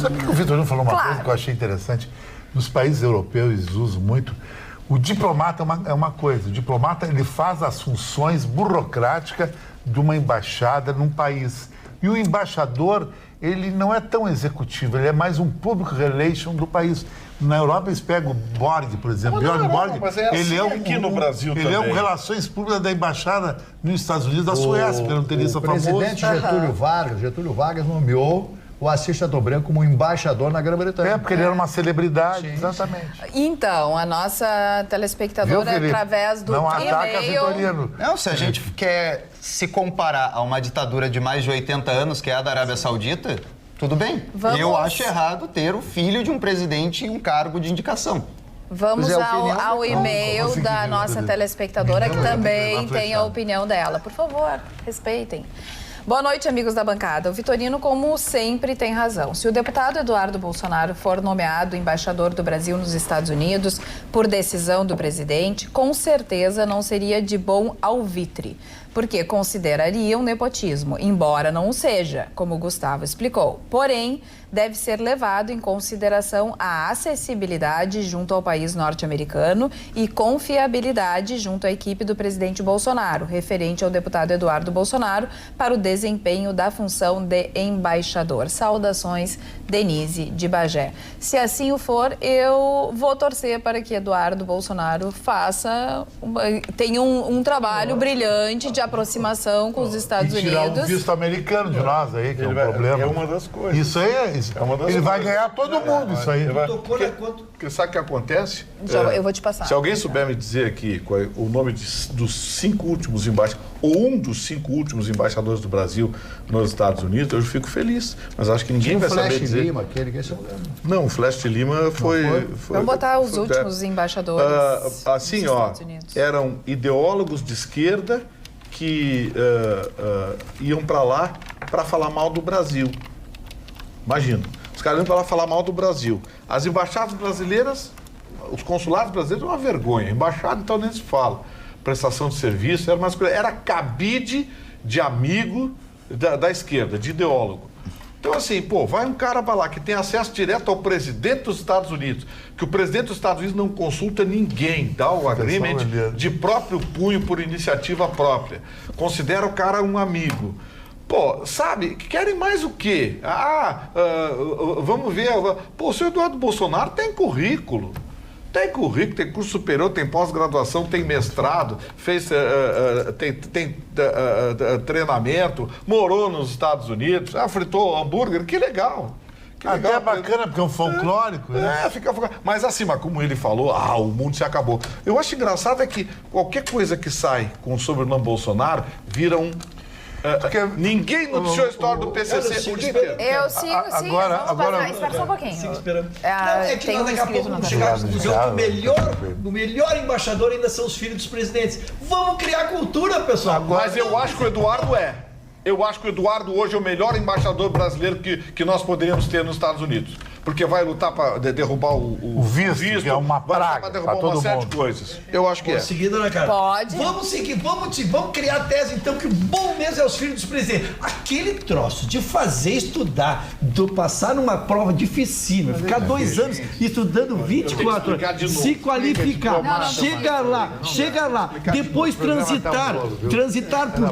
Sabe que o Vitorino falou uma Claro. coisa que eu achei interessante? Nos países europeus eles usam muito. O diplomata é uma coisa. O diplomata ele faz as funções burocráticas de uma embaixada num país. E o embaixador, ele não é tão executivo, ele é mais um public relation do país. Na Europa eles pegam o Borg, por exemplo. George Borg, mas é assim ele é aqui no Brasil ele é um também. relações públicas da embaixada nos Estados Unidos, da Suécia, porque não teria essa O famosa. presidente Getúlio Vargas nomeou o Assis Chateaubriand como embaixador na Grã-Bretanha. É, porque ele era uma celebridade, exatamente. Então, a nossa telespectadora, Viu, Felipe? através do Não ataca e-mail... Vitorino. Não, se a gente quer se comparar a uma ditadura de mais de 80 anos, que é a da Arábia Saudita, tudo bem. Vamos- Eu acho errado ter o filho de um presidente em um cargo de indicação. Vamos Pois é, a opinião ao e-mail Como da assim, nossa querido? telespectadora, que Então, também tá tem a flechado. opinião dela. Por favor, respeitem. Boa noite, amigos da bancada. O Vitorino, como sempre, tem razão. Se o deputado Eduardo Bolsonaro for nomeado embaixador do Brasil nos Estados Unidos por decisão do presidente, com certeza não seria de bom alvitre, porque considerariam nepotismo, embora não o seja, como o Gustavo explicou. Porém, deve ser levado em consideração a acessibilidade junto ao país norte-americano e confiabilidade junto à equipe do presidente Bolsonaro, referente ao deputado Eduardo Bolsonaro, para o desempenho da função de embaixador. Saudações, Denise de Bagé. Se assim o for, eu vou torcer para que Eduardo Bolsonaro tenha um trabalho brilhante de aproximação com os Estados E tirar Unidos. o visto americano de nós aí, que é um vai- problema. é uma das coisas. Isso aí é isso. É uma das Ele vai coisas. ganhar todo mundo, isso aí. Porque sabe o que acontece? Eu vou te passar. Se alguém souber me dizer aqui qual é o nome dos 5 últimos embaixadores, ou um dos 5 últimos embaixadores do Brasil nos Estados Unidos, eu fico feliz. Mas acho que ninguém O vai Flash saber dizer. Lima, aquele que é seu... Não, o Flash de Lima foi... Vamos botar os últimos embaixadores assim, dos ó, Estados Unidos. eram ideólogos de esquerda que iam para lá para falar mal do Brasil. Imagina, os caras iam para lá falar mal do Brasil. As embaixadas brasileiras, os consulados brasileiros, é uma vergonha. Embaixada, então, nem se fala. Prestação de serviço, era cabide de amigo da esquerda, de ideólogo. Então, assim, vai um cara para lá que tem acesso direto ao presidente dos Estados Unidos, que o presidente dos Estados Unidos não consulta ninguém, dá o agreement de próprio punho por iniciativa própria. Considera o cara um amigo. Sabe, querem mais o quê? Vamos ver. O senhor Eduardo Bolsonaro tem currículo. Tem currículo, tem curso superior, tem pós-graduação, tem mestrado, tem treinamento, morou nos Estados Unidos, fritou hambúrguer, que legal. Até é bacana, porque é um folclórico. Fica. Mas acima, como ele falou, o mundo se acabou. Eu acho engraçado é que qualquer coisa que sai com o sobrenome Bolsonaro vira um Ninguém noticiou a história do PCC o dia inteiro. Eu sigo. Espera só um pouquinho. Sigo esperando. É que nós daqui a pouco vamos chegar à conclusão que o melhor embaixador ainda são os filhos dos presidentes. Vamos criar cultura, pessoal. Mas eu acho que o Eduardo Eu acho que o Eduardo hoje é o melhor embaixador brasileiro que nós poderíamos ter nos Estados Unidos. Porque vai lutar para derrubar o visto, que é uma praga para derrubar uma série de coisas. Eu acho que seguir, dona Carla? Pode. Vamos seguir, vamos criar a tese, então, que o bom mesmo é os filhos dos presidentes. Aquele troço de fazer estudar, passar numa prova dificílima, ficar 2 anos estudando 24 horas, se qualificar, chegar lá, depois transitar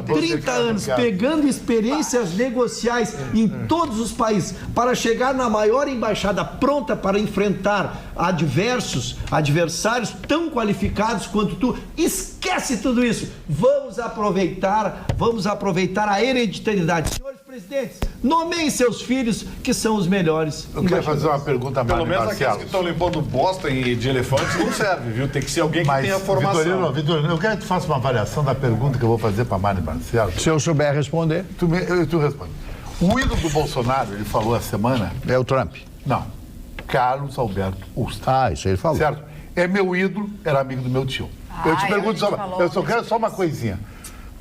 por 30 anos, pegando experiências negociais em todos os países, para chegar na maior embaixada pronta para enfrentar adversários tão qualificados quanto tu. Esquece tudo isso. Vamos aproveitar a hereditariedade. Senhores presidentes, nomeiem seus filhos, que são os melhores. Eu quero fazer uma pergunta mais. Pelo menos aqueles que estão limpando bosta de elefantes não serve, viu? Tem que ser alguém que tenha formação. Vitorino, eu quero que tu faça uma avaliação da pergunta que eu vou fazer para a Mari Barcelos. Se eu souber responder. Tu responde. O ídolo do Bolsonaro, ele falou essa semana... É o Trump. Não. Carlos Alberto Ustra. Isso ele falou. Certo? É meu ídolo, era amigo do meu tio. Eu te pergunto eu só quero só uma coisinha.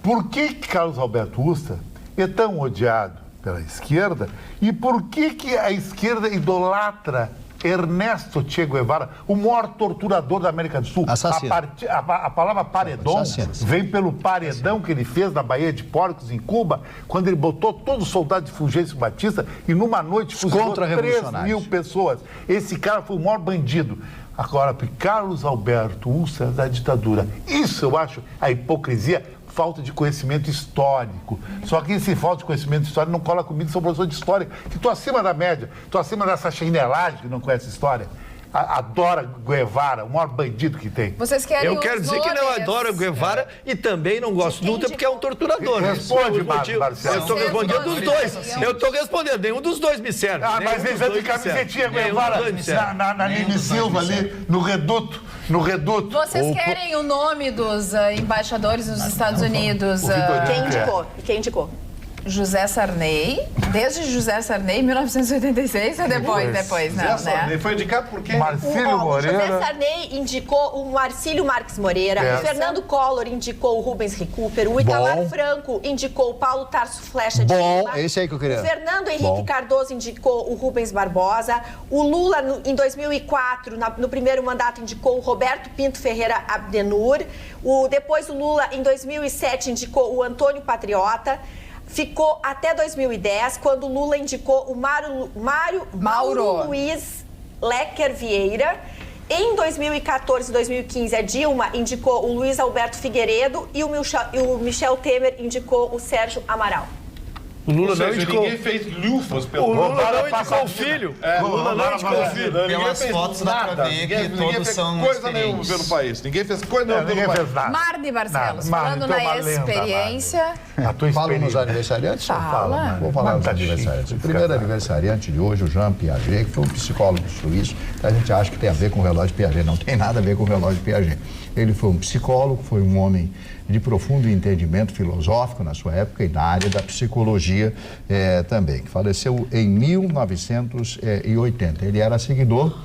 Por que Carlos Alberto Ustra é tão odiado pela esquerda e por que a esquerda idolatra Ernesto Che Guevara, o maior torturador da América do Sul? Assassino. A palavra paredão vem pelo paredão que ele fez na Baía de Porcos, em Cuba, quando ele botou todos os soldados de Fulgêncio Batista e numa noite fuzilou 3.000 pessoas. Esse cara foi o maior bandido. Agora, Carlos Alberto Ustra da ditadura. Isso eu acho a hipocrisia, falta de conhecimento histórico. Só que esse falta de conhecimento histórico não cola comigo, sou professor de história, que estou acima da média, estou acima dessa chinelagem que não conhece história. Adora Guevara, o maior bandido que tem. Vocês querem Eu quero dizer que não adoro Guevara e também não gosto do Ustra porque é um torturador. Responde, Marcelo. Eu estou respondendo dos dois. Eu estou respondendo, nenhum dos dois me serve. Mas eles vão de camisetinha Guevara na Nini Silva ali, no Reduto. Vocês querem o nome dos embaixadores dos Estados Unidos? Quem indicou? José Sarney, desde José Sarney, 1986 ou depois? Não, né? Foi indicado por quem? Marcílio Moreira. José Sarney indicou o Marcílio Marques Moreira, o Fernando Collor indicou o Rubens Recupero, o Itamar Franco indicou o Paulo Tarso Flecha de Lima. Esse aí que eu queria. O Fernando Henrique Cardoso indicou o Rubens Barbosa, o Lula em 2004, no primeiro mandato, indicou o Roberto Pinto Ferreira Abdenur, Depois o Lula, em 2007, indicou o Antônio Patriota. Ficou até 2010, quando o Lula indicou o Mauro Luiz Lecker Vieira. Em 2014 e 2015, a Dilma indicou o Luiz Alberto Figueiredo e o Michel Temer indicou o Sérgio Amaral. O Lula não indicou. Ninguém fez lufas pelo Lula não indicou o filho. O Lula não indicou o filho. Pelas fotos dá pra ver que todos são coisa nenhuma pelo país. Ninguém fez coisa nenhuma pelo país. Marne Barcelos, falando na experiência. Fala nos aniversariantes? Fala. Vou falar nos aniversariantes. O primeiro aniversariante de hoje, o Jean Piaget, que foi um psicólogo suíço, que a gente acha que tem a ver com o relógio Piaget. Não tem nada a ver com o relógio Piaget. Ele foi um psicólogo, foi um homem de profundo entendimento filosófico na sua época e na área da psicologia também, que faleceu em 1980. Ele era seguidor,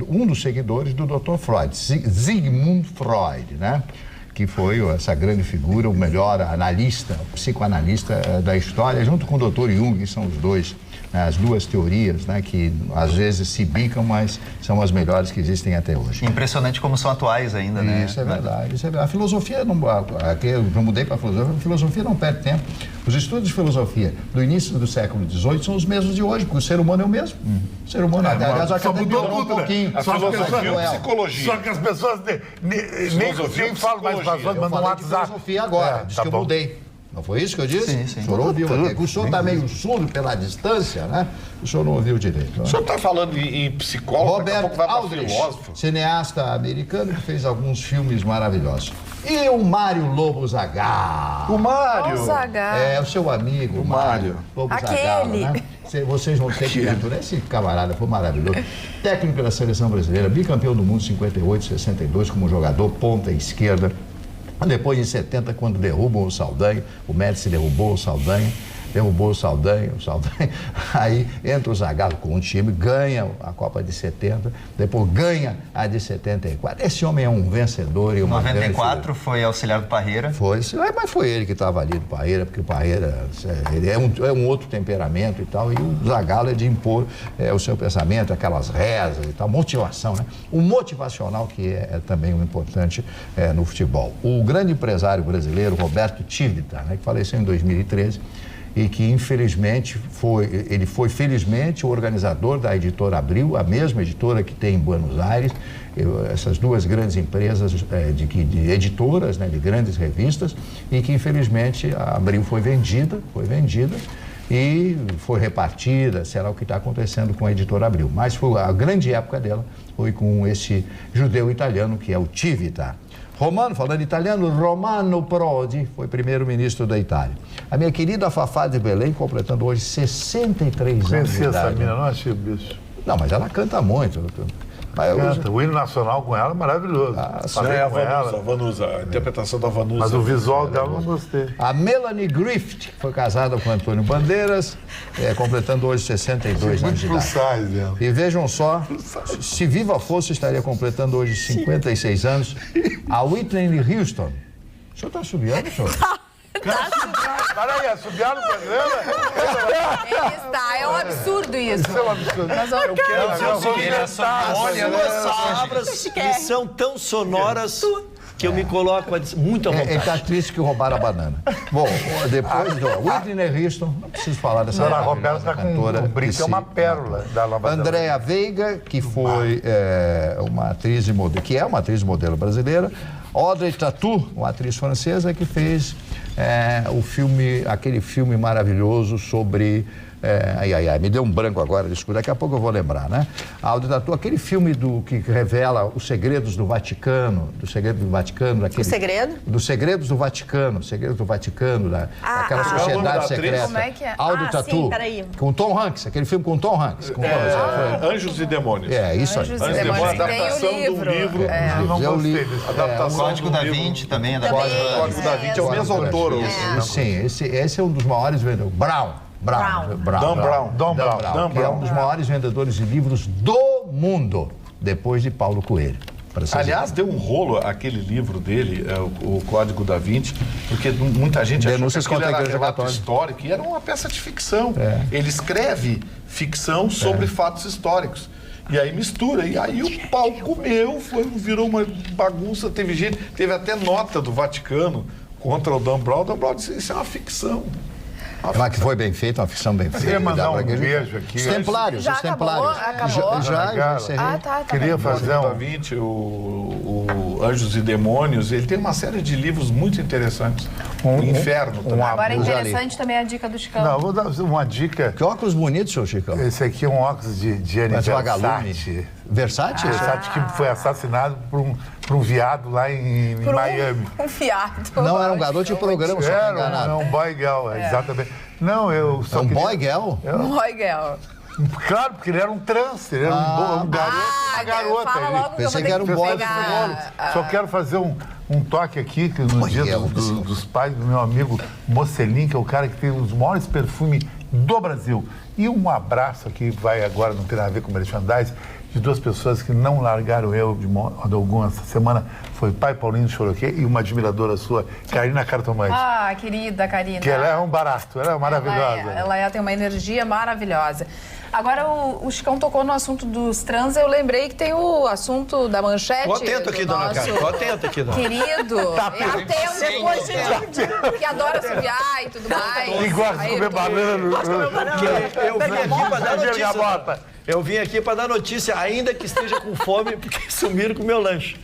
um dos seguidores do Dr. Freud, Sigmund Freud, né? Que foi essa grande figura, o melhor analista, psicoanalista da história, junto com o Dr. Jung, que são as duas teorias, né, que às vezes se bicam, mas são as melhores que existem até hoje. Impressionante como são atuais ainda, né? Isso é verdade. A filosofia, aqui eu mudei para a filosofia não perde tempo. Os estudos de filosofia do início do século XVIII são os mesmos de hoje, porque o ser humano é o mesmo. O ser humano, aliás, só mudou tudo, um pouquinho. A filosofia e a psicologia. Só que as pessoas nem falam mais para as outras, mas no WhatsApp. Filosofia agora, diz que eu mudei. Não foi isso que eu disse? Sim. O senhor ouviu até. O senhor está meio surdo pela distância, né? O senhor não ouviu direito. Né? O senhor está falando em psicólogo, Robert Aldrich, cineasta americano que fez alguns filmes maravilhosos. E o Mário Lobo Zagallo. O Mário? O Zagallo. É, o seu amigo, o Mário Lobo Zagallo, né? Vocês vão ter que aventurar. Esse camarada foi maravilhoso. Técnico da seleção brasileira, bicampeão do mundo 58, 62 como jogador, ponta esquerda. Depois, em 70, quando derrubam o Saldanha, o Médici derrubou o Saldanha, aí entra o Zagallo com um time, ganha a Copa de 70, depois ganha a de 74. Esse homem é um vencedor e uma 94 foi auxiliar do Parreira. Mas foi ele que estava ali do Parreira, porque o Parreira ele é um outro temperamento e tal, e o Zagallo é de impor o seu pensamento, aquelas rezas e tal, motivação, né? O motivacional que é também um importante no futebol. O grande empresário brasileiro, Roberto Tivita, né, que faleceu em 2013, e que infelizmente ele foi felizmente o organizador da editora Abril, a mesma editora que tem em Buenos Aires, essas duas grandes empresas de editoras, né, de grandes revistas, e que infelizmente a Abril foi vendida e foi repartida, será o que está acontecendo com a editora Abril. Mas a grande época dela foi com esse judeu italiano que é o Tivita. Falando italiano, Romano Prodi foi primeiro-ministro da Itália. A minha querida Fafá de Belém, completando hoje 63 anos de idade. Conheci essa mina, não achei bicho. Não, mas ela canta muito. Canta. O hino nacional com ela é maravilhoso. A Vanusa, a interpretação da Vanusa. Mas o visual dela não gostei. A Melanie Griffith, que foi casada com Antônio Bandeiras, completando hoje 62 anos de idade. E vejam só, se viva fosse, estaria completando hoje 56 anos. A Whitney Houston. O senhor está assobiando, senhor? Peraí, assobiar no programa? Ele está, é um absurdo isso. Isso é um absurdo. Mas Eu quero dizer o seguinte, as palavras que são tão sonoras que eu me coloco muito à vontade. Ele está triste que roubaram a banana. Bom, depois do Whitney Houston, não preciso falar dessa cantora. A Roberta está com o brinco, é uma pérola da nova Andréa Veiga, que foi uma atriz e modelo, que é uma atriz modelo brasileira. Audrey Tautou, uma atriz francesa que fez aquele filme maravilhoso sobre... me deu um branco agora, desculpa, daqui a pouco eu vou lembrar, né? A Audrey Tautou, aquele filme que revela os segredos do Vaticano, Os Segredos do Vaticano, daquela sociedade secreta. Como é que é? Audrey Tautou, com Tom Hanks, aquele filme com Tom Hanks. Anjos e Demônios. Isso aí. Anjos e Demônios, adaptação tem o livro. Eu li. O Código da Vinci também. O Código da Vinci é o mesmo autor. Sim, esse é um dos maiores vendedores. Dan Brown, que é um dos maiores vendedores de livros do mundo, depois de Paulo Coelho. Aliás, deu um rolo aquele livro dele, o Código da Vinci, porque muita gente achou que aquilo era relato histórico e era uma peça de ficção. Ele escreve ficção sobre fatos históricos. E aí mistura, e aí o pau comeu, virou uma bagunça, teve até nota do Vaticano contra o Dan Brown. O Dan Brown disse, isso é uma ficção. Mas que foi bem feita, uma ficção bem feita. Queria mandar um beijo aqui. Os Templários. Acabou? Já encerrei. Tá. Queria fazer Da Vinci, o Anjos e Demônios, ele tem uma série de livros muito interessantes. O Inferno também. Agora é interessante também a dica do Chicão. Não, vou dar uma dica. Que óculos bonitos, seu Chicão. Esse aqui é um óculos de Gianni Versace. Versace? Versace que foi assassinado por um viado lá em Miami. Um fiado. Não, era um garoto de programa, só que enganado. Era um boy girl, exatamente. Não, eu só boy girl? Boy girl. Claro, porque ele era um trans, ele era um garoto e uma garota. Fala logo que pensei que era um boy. Só quero fazer um toque aqui, que no dia dos pais do meu amigo Mocelin, que é o cara que tem os maiores perfumes do Brasil. E um abraço aqui, vai agora, não tem nada a ver com merchandising, de duas pessoas que não largaram eu de modo algum essa semana. Foi o pai Paulinho Choroquê e uma admiradora sua, Karina Cartomante. Querida Karina. Que ela é um barato, ela é maravilhosa. Ela tem uma energia maravilhosa. Agora, o Chicão tocou no assunto dos trans, eu lembrei que tem o assunto da manchete. Tô atento aqui, dona Carla. Tô atento aqui, dona. Querido, eu atento depois de que adora subiar e tudo mais. E gosta de comer banana. Eu vim aqui para dar notícia. Eu vim aqui para dar notícia, ainda que esteja com fome, porque sumiram com o meu lanche.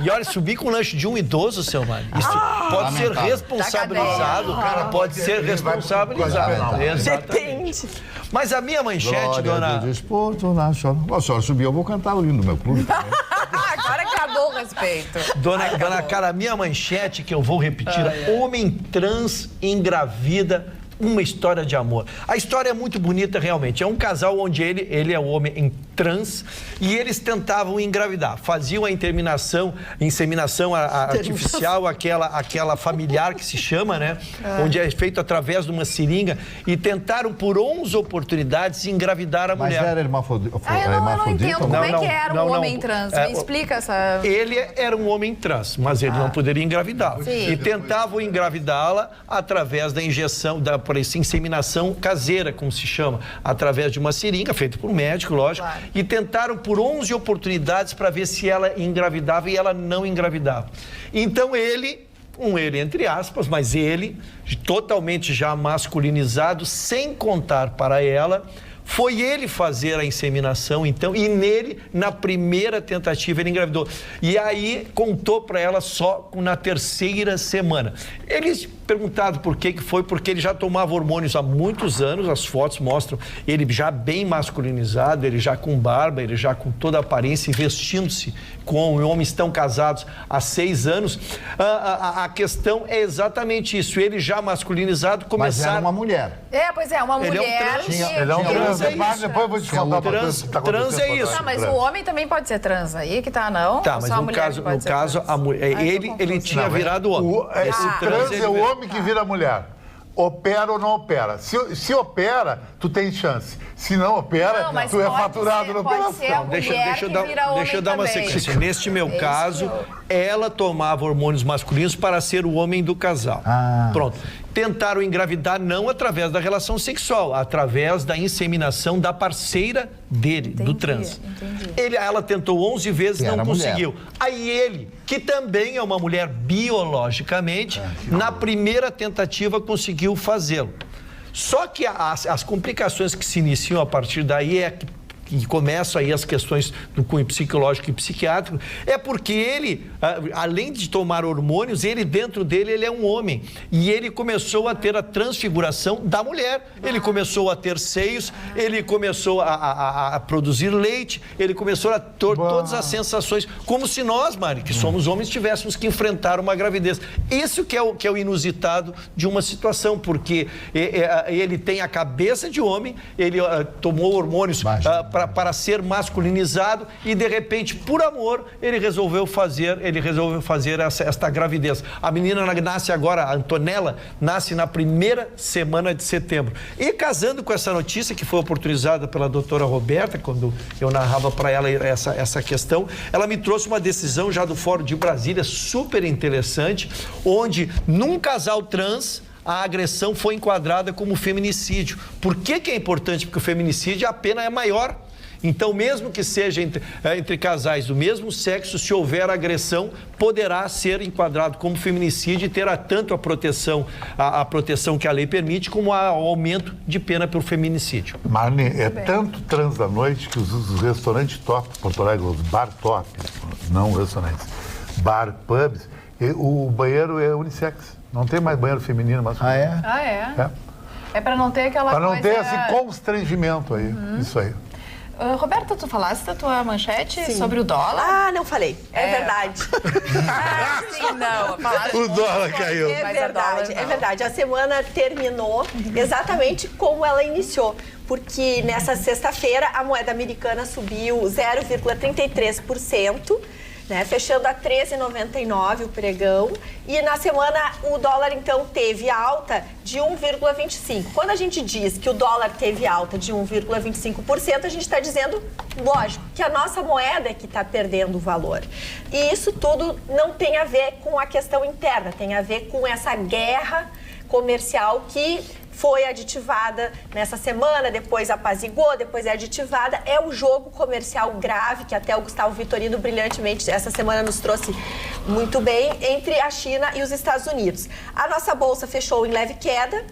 E olha, subir com o lanche de um idoso, seu Mário, isso pode ser responsabilizado. Pode ser responsabilizado. Depende. Mas a minha manchete, dona... Desporto Nacional. A senhora subiu, eu vou cantar o hino do meu clube. Agora acabou o respeito. Dona Cara, a minha manchete, que eu vou repetir, homem trans engravida uma história de amor. A história é muito bonita, realmente. É um casal onde ele é o homem trans, e eles tentavam engravidar. Faziam a inseminação artificial, aquela familiar que se chama, né? Onde é feito através de uma seringa, e tentaram por 11 oportunidades engravidar a mulher. Mas era hermafrodita? Eu não entendo como é que era um homem trans. Me explica essa... Ele era um homem trans, mas ele não poderia engravidá-la. E tentavam engravidá-la através da injeção, por essa inseminação caseira, como se chama, através de uma seringa, feita por um médico, lógico, e tentaram por 11 oportunidades para ver se ela engravidava, e ela não engravidava. Então ele entre aspas, mas ele, totalmente já masculinizado, sem contar para ela, foi ele fazer a inseminação, então, e nele, na primeira tentativa, ele engravidou. E aí, contou para ela só na 3ª semana. Eles perguntaram por que foi, porque ele já tomava hormônios há muitos anos, as fotos mostram ele já bem masculinizado, ele já com barba, ele já com toda a aparência, vestindo-se com homens tão casados há 6 anos. A questão é exatamente isso, ele já masculinizado começar... Mas era uma mulher. Pois é, uma mulher... Ele é um trans. Depois eu vou te contar uma coisa que está acontecendo. Trans é isso. Tá, mas o homem também pode ser trans aí, que tá, não? Tá, mas no caso, a mulher, ele tinha virado homem. Esse trans é o homem que vira mulher. Opera ou não opera. Se opera, tu tem chance. Se não opera, tu é faturado na operação. Deixa eu dar uma sequência. Neste meu caso, ela tomava hormônios masculinos para ser o homem do casal. Pronto. Tentaram engravidar não através da relação sexual, através da inseminação da parceira dele, do trans. Ela tentou 11 vezes, não conseguiu. Aí ele, que também é uma mulher biologicamente, na primeira tentativa conseguiu fazê-lo. Só que as complicações que se iniciam a partir daí que começam aí as questões do cunho psicológico e psiquiátrico, é porque ele, além de tomar hormônios, dentro dele, ele é um homem. E ele começou a ter a transfiguração da mulher. Ele começou a ter seios, ele começou a produzir leite, ele começou a ter todas as sensações, como se nós, Mari, que somos homens, tivéssemos que enfrentar uma gravidez. Isso que é o inusitado de uma situação, porque ele tem a cabeça de homem, ele tomou hormônios para ser masculinizado e, de repente, por amor, ele resolveu fazer esta gravidez. A menina nasce agora, a Antonella, nasce na 1ª semana de setembro. E casando com essa notícia, que foi oportunizada pela doutora Roberta, quando eu narrava para ela essa questão, ela me trouxe uma decisão já do Fórum de Brasília, super interessante, onde, num casal trans, a agressão foi enquadrada como feminicídio. Por que é importante? Porque o feminicídio, a pena é maior. Então, mesmo que seja entre casais do mesmo sexo, se houver agressão, poderá ser enquadrado como feminicídio e terá tanto a proteção que a lei permite, como o aumento de pena pelo feminicídio. Marli, tanto trans da noite que os restaurantes top, Porto Alegre, os bar top, não restaurantes, bar, pubs, o banheiro é unissex. Não tem mais banheiro feminino masculino. É para não ter aquela coisa... Para não ter esse constrangimento aí, isso aí. Roberta, tu falaste da tua manchete sobre o dólar? Não falei. É verdade. Sim, não. O dólar caiu. É verdade. A semana terminou exatamente como ela iniciou. Porque nessa sexta-feira a moeda americana subiu 0,33%. Fechando a 13,99 o pregão. E na semana o dólar, então, teve alta de 1,25. Quando a gente diz que o dólar teve alta de 1,25%, a gente está dizendo, lógico, que a nossa moeda é que está perdendo valor. E isso tudo não tem a ver com a questão interna, tem a ver com essa guerra comercial que foi aditivada nessa semana, depois apaziguou, depois é aditivada. É um jogo comercial grave, que até o Gustavo Vitorino brilhantemente essa semana nos trouxe muito bem, entre a China e os Estados Unidos. A nossa bolsa fechou em leve queda,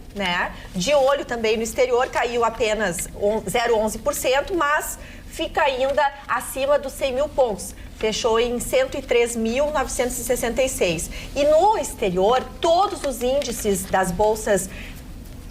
de olho também no exterior, caiu apenas 0,11%, mas fica ainda acima dos 100 mil pontos. Fechou em 103.966. E no exterior, todos os índices das bolsas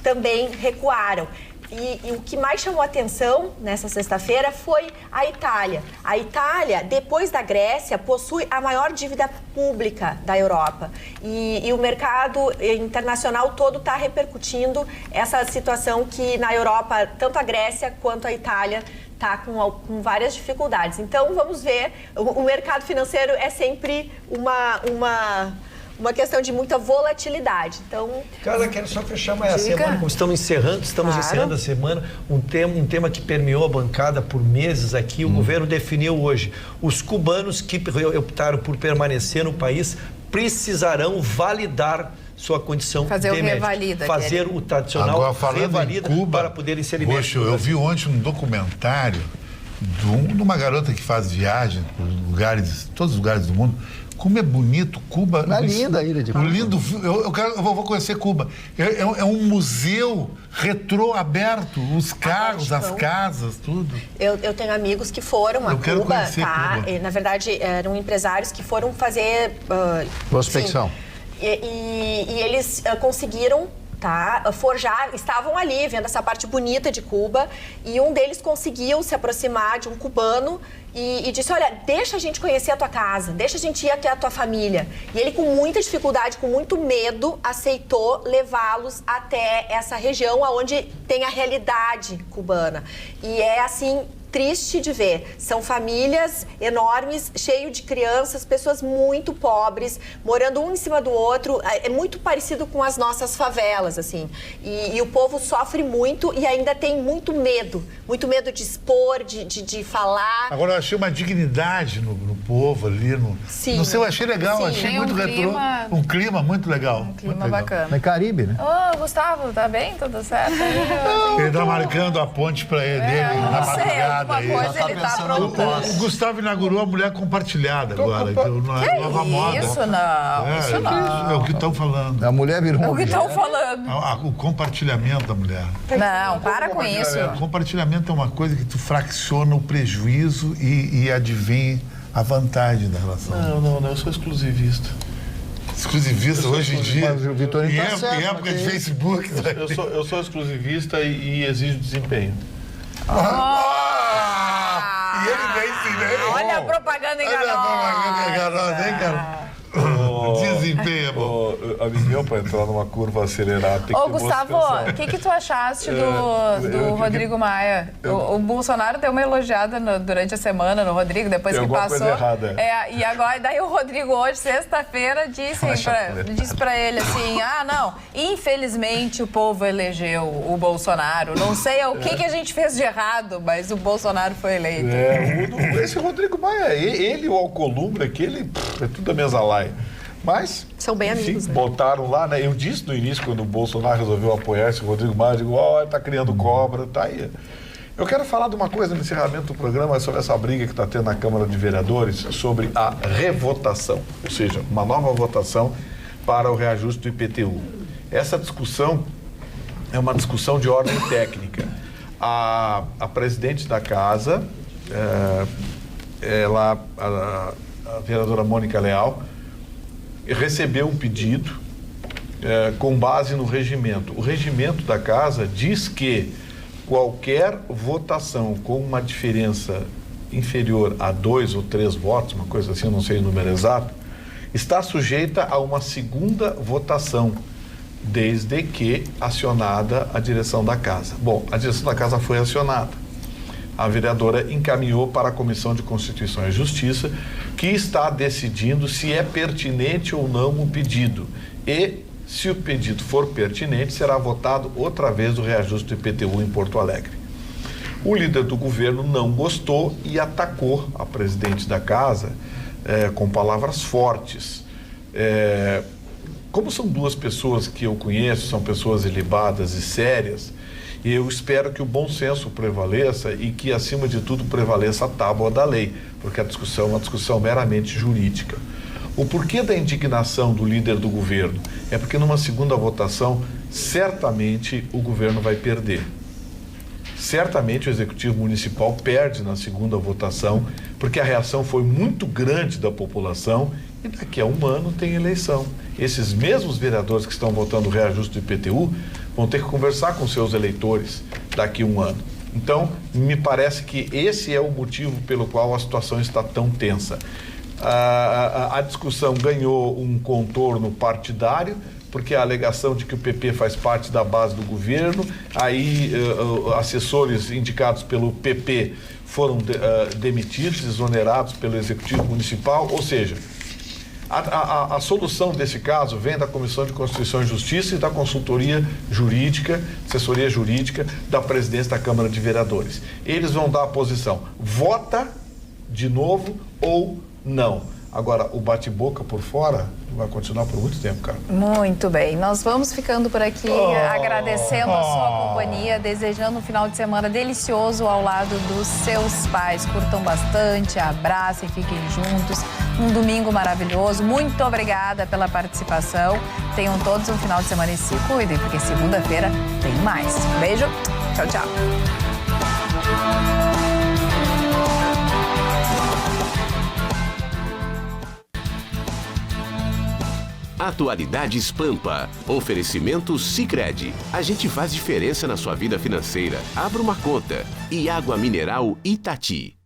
também recuaram. E o que mais chamou atenção nessa sexta-feira foi a Itália. A Itália, depois da Grécia, possui a maior dívida pública da Europa. E o mercado internacional todo está repercutindo essa situação que na Europa, tanto a Grécia quanto a Itália está com várias dificuldades. Então, vamos ver, o mercado financeiro é sempre uma questão de muita volatilidade. Então, Carla, quero só fechar mais a semana, como estamos encerrando a semana, um tema que permeou a bancada por meses aqui. O governo definiu hoje: os cubanos que optaram por permanecer no país precisarão validar sua condição fazer de revalida, fazer o tradicional agora, falando revalida em Cuba, para poderem ser libertos. Poxa, eu vi ontem um documentário de uma garota que faz viagem por lugares, todos os lugares do mundo. Como é bonito Cuba. Na linda ilha de Cuba. Lindo, eu vou conhecer Cuba. É um museu retrô aberto, os carros, as casas, tudo. Eu tenho amigos que foram a quero Cuba, conhecer tá? Cuba. E, na verdade, eram empresários que foram fazer... Prospecção. E eles conseguiram, tá, forjar, estavam ali vendo essa parte bonita de Cuba, e um deles conseguiu se aproximar de um cubano e disse: olha, deixa a gente conhecer a tua casa, deixa a gente ir até a tua família. E ele, com muita dificuldade, com muito medo, aceitou levá-los até essa região onde tem a realidade cubana. E é assim... triste de ver. São famílias enormes, cheio de crianças, pessoas muito pobres, morando um em cima do outro. É muito parecido com as nossas favelas, assim. E o povo sofre muito e ainda tem muito medo de expor, de falar. Agora, eu achei uma dignidade no povo ali. Sim. Não sei, eu achei legal, Sim, achei tem muito retrô. Um clima muito legal. Um clima muito legal. bacana. É Caribe, né? Ô, Gustavo, tá bem? Tudo certo? Ele tá marcando a ponte pra ele, dele na Não sei, madrugada. alguma aí. coisa ele tá aprontando. O Gustavo inaugurou a mulher compartilhada agora, que é uma nova moda. Isso não, isso não. É o que estão falando. A mulher virou É um o que estão falando. O compartilhamento da mulher. Não, para com isso. O compartilhamento é uma coisa que tu fraciona o prejuízo e advém a vantagem da relação. Não, eu sou exclusivista. Exclusivista hoje em dia. Mas o Vitorino tá certo, em época de Facebook. Eu sou exclusivista e exijo desempenho. E ele vem sim, né? Olha a propaganda enganosa. Olha a propaganda enganosa, hein, cara? Desempenho, bom. Amigão, para entrar numa curva acelerada tem que Ô, ter boa Gustavo, suspensão. o que tu achaste do Rodrigo Maia? O Bolsonaro deu uma elogiada durante a semana no Rodrigo, depois Tem que alguma passou. coisa errada, e agora, daí o Rodrigo hoje, sexta-feira, disse pra ele assim: não, infelizmente o povo elegeu o Bolsonaro. Não sei o que a gente fez de errado, mas o Bolsonaro foi eleito. Esse Rodrigo Maia, ele e o Alcolumbre, aquele é tudo a mesma laia. Mas, são bem amigos, né? Botaram lá, né? Eu disse no início, quando o Bolsonaro resolveu apoiar esse Rodrigo Maia, eu digo, tá criando cobra, tá aí. Eu quero falar de uma coisa no encerramento do programa, sobre essa briga que está tendo na Câmara de Vereadores, sobre a revotação, ou seja, uma nova votação para o reajuste do IPTU. Essa discussão é uma discussão de ordem técnica. A presidente da casa, a vereadora Mônica Leal, recebeu um pedido com base no regimento. O regimento da casa diz que qualquer votação com uma diferença inferior a 2 ou 3 votos, uma coisa assim, eu não sei o número exato, está sujeita a uma segunda votação, desde que acionada a direção da casa. Bom, a direção da casa foi acionada. A vereadora encaminhou para a Comissão de Constituição e Justiça, que está decidindo se é pertinente ou não o pedido. E, se o pedido for pertinente, será votado outra vez o reajuste do IPTU em Porto Alegre. O líder do governo não gostou e atacou a presidente da casa com palavras fortes. Como são duas pessoas que eu conheço, são pessoas ilibadas e sérias, eu espero que o bom senso prevaleça e que, acima de tudo, prevaleça a tábua da lei, porque a discussão é uma discussão meramente jurídica. O porquê da indignação do líder do governo é porque, numa segunda votação, certamente o governo vai perder. Certamente o Executivo Municipal perde na segunda votação, porque a reação foi muito grande da população e daqui a um ano tem eleição. Esses mesmos vereadores que estão votando o reajuste do IPTU vão ter que conversar com seus eleitores daqui a um ano. Então, me parece que esse é o motivo pelo qual a situação está tão tensa. A discussão ganhou um contorno partidário, porque a alegação de que o PP faz parte da base do governo, aí assessores indicados pelo PP foram demitidos, exonerados pelo Executivo Municipal, ou seja, a solução desse caso vem da Comissão de Constituição e Justiça e da consultoria jurídica, assessoria jurídica da presidência da Câmara de Vereadores. Eles vão dar a posição, vota de novo ou não. Agora, o bate-boca por fora vai continuar por muito tempo, cara. Muito bem. Nós vamos ficando por aqui, agradecendo a sua companhia, desejando um final de semana delicioso ao lado dos seus pais. Curtam bastante, abracem, fiquem juntos. Um domingo maravilhoso. Muito obrigada pela participação. Tenham todos um final de semana e se cuidem, porque segunda-feira tem mais. Beijo. Tchau, tchau. Atualidades Pampa. Oferecimento Sicredi. A gente faz diferença na sua vida financeira. Abra uma conta. E água mineral Itati.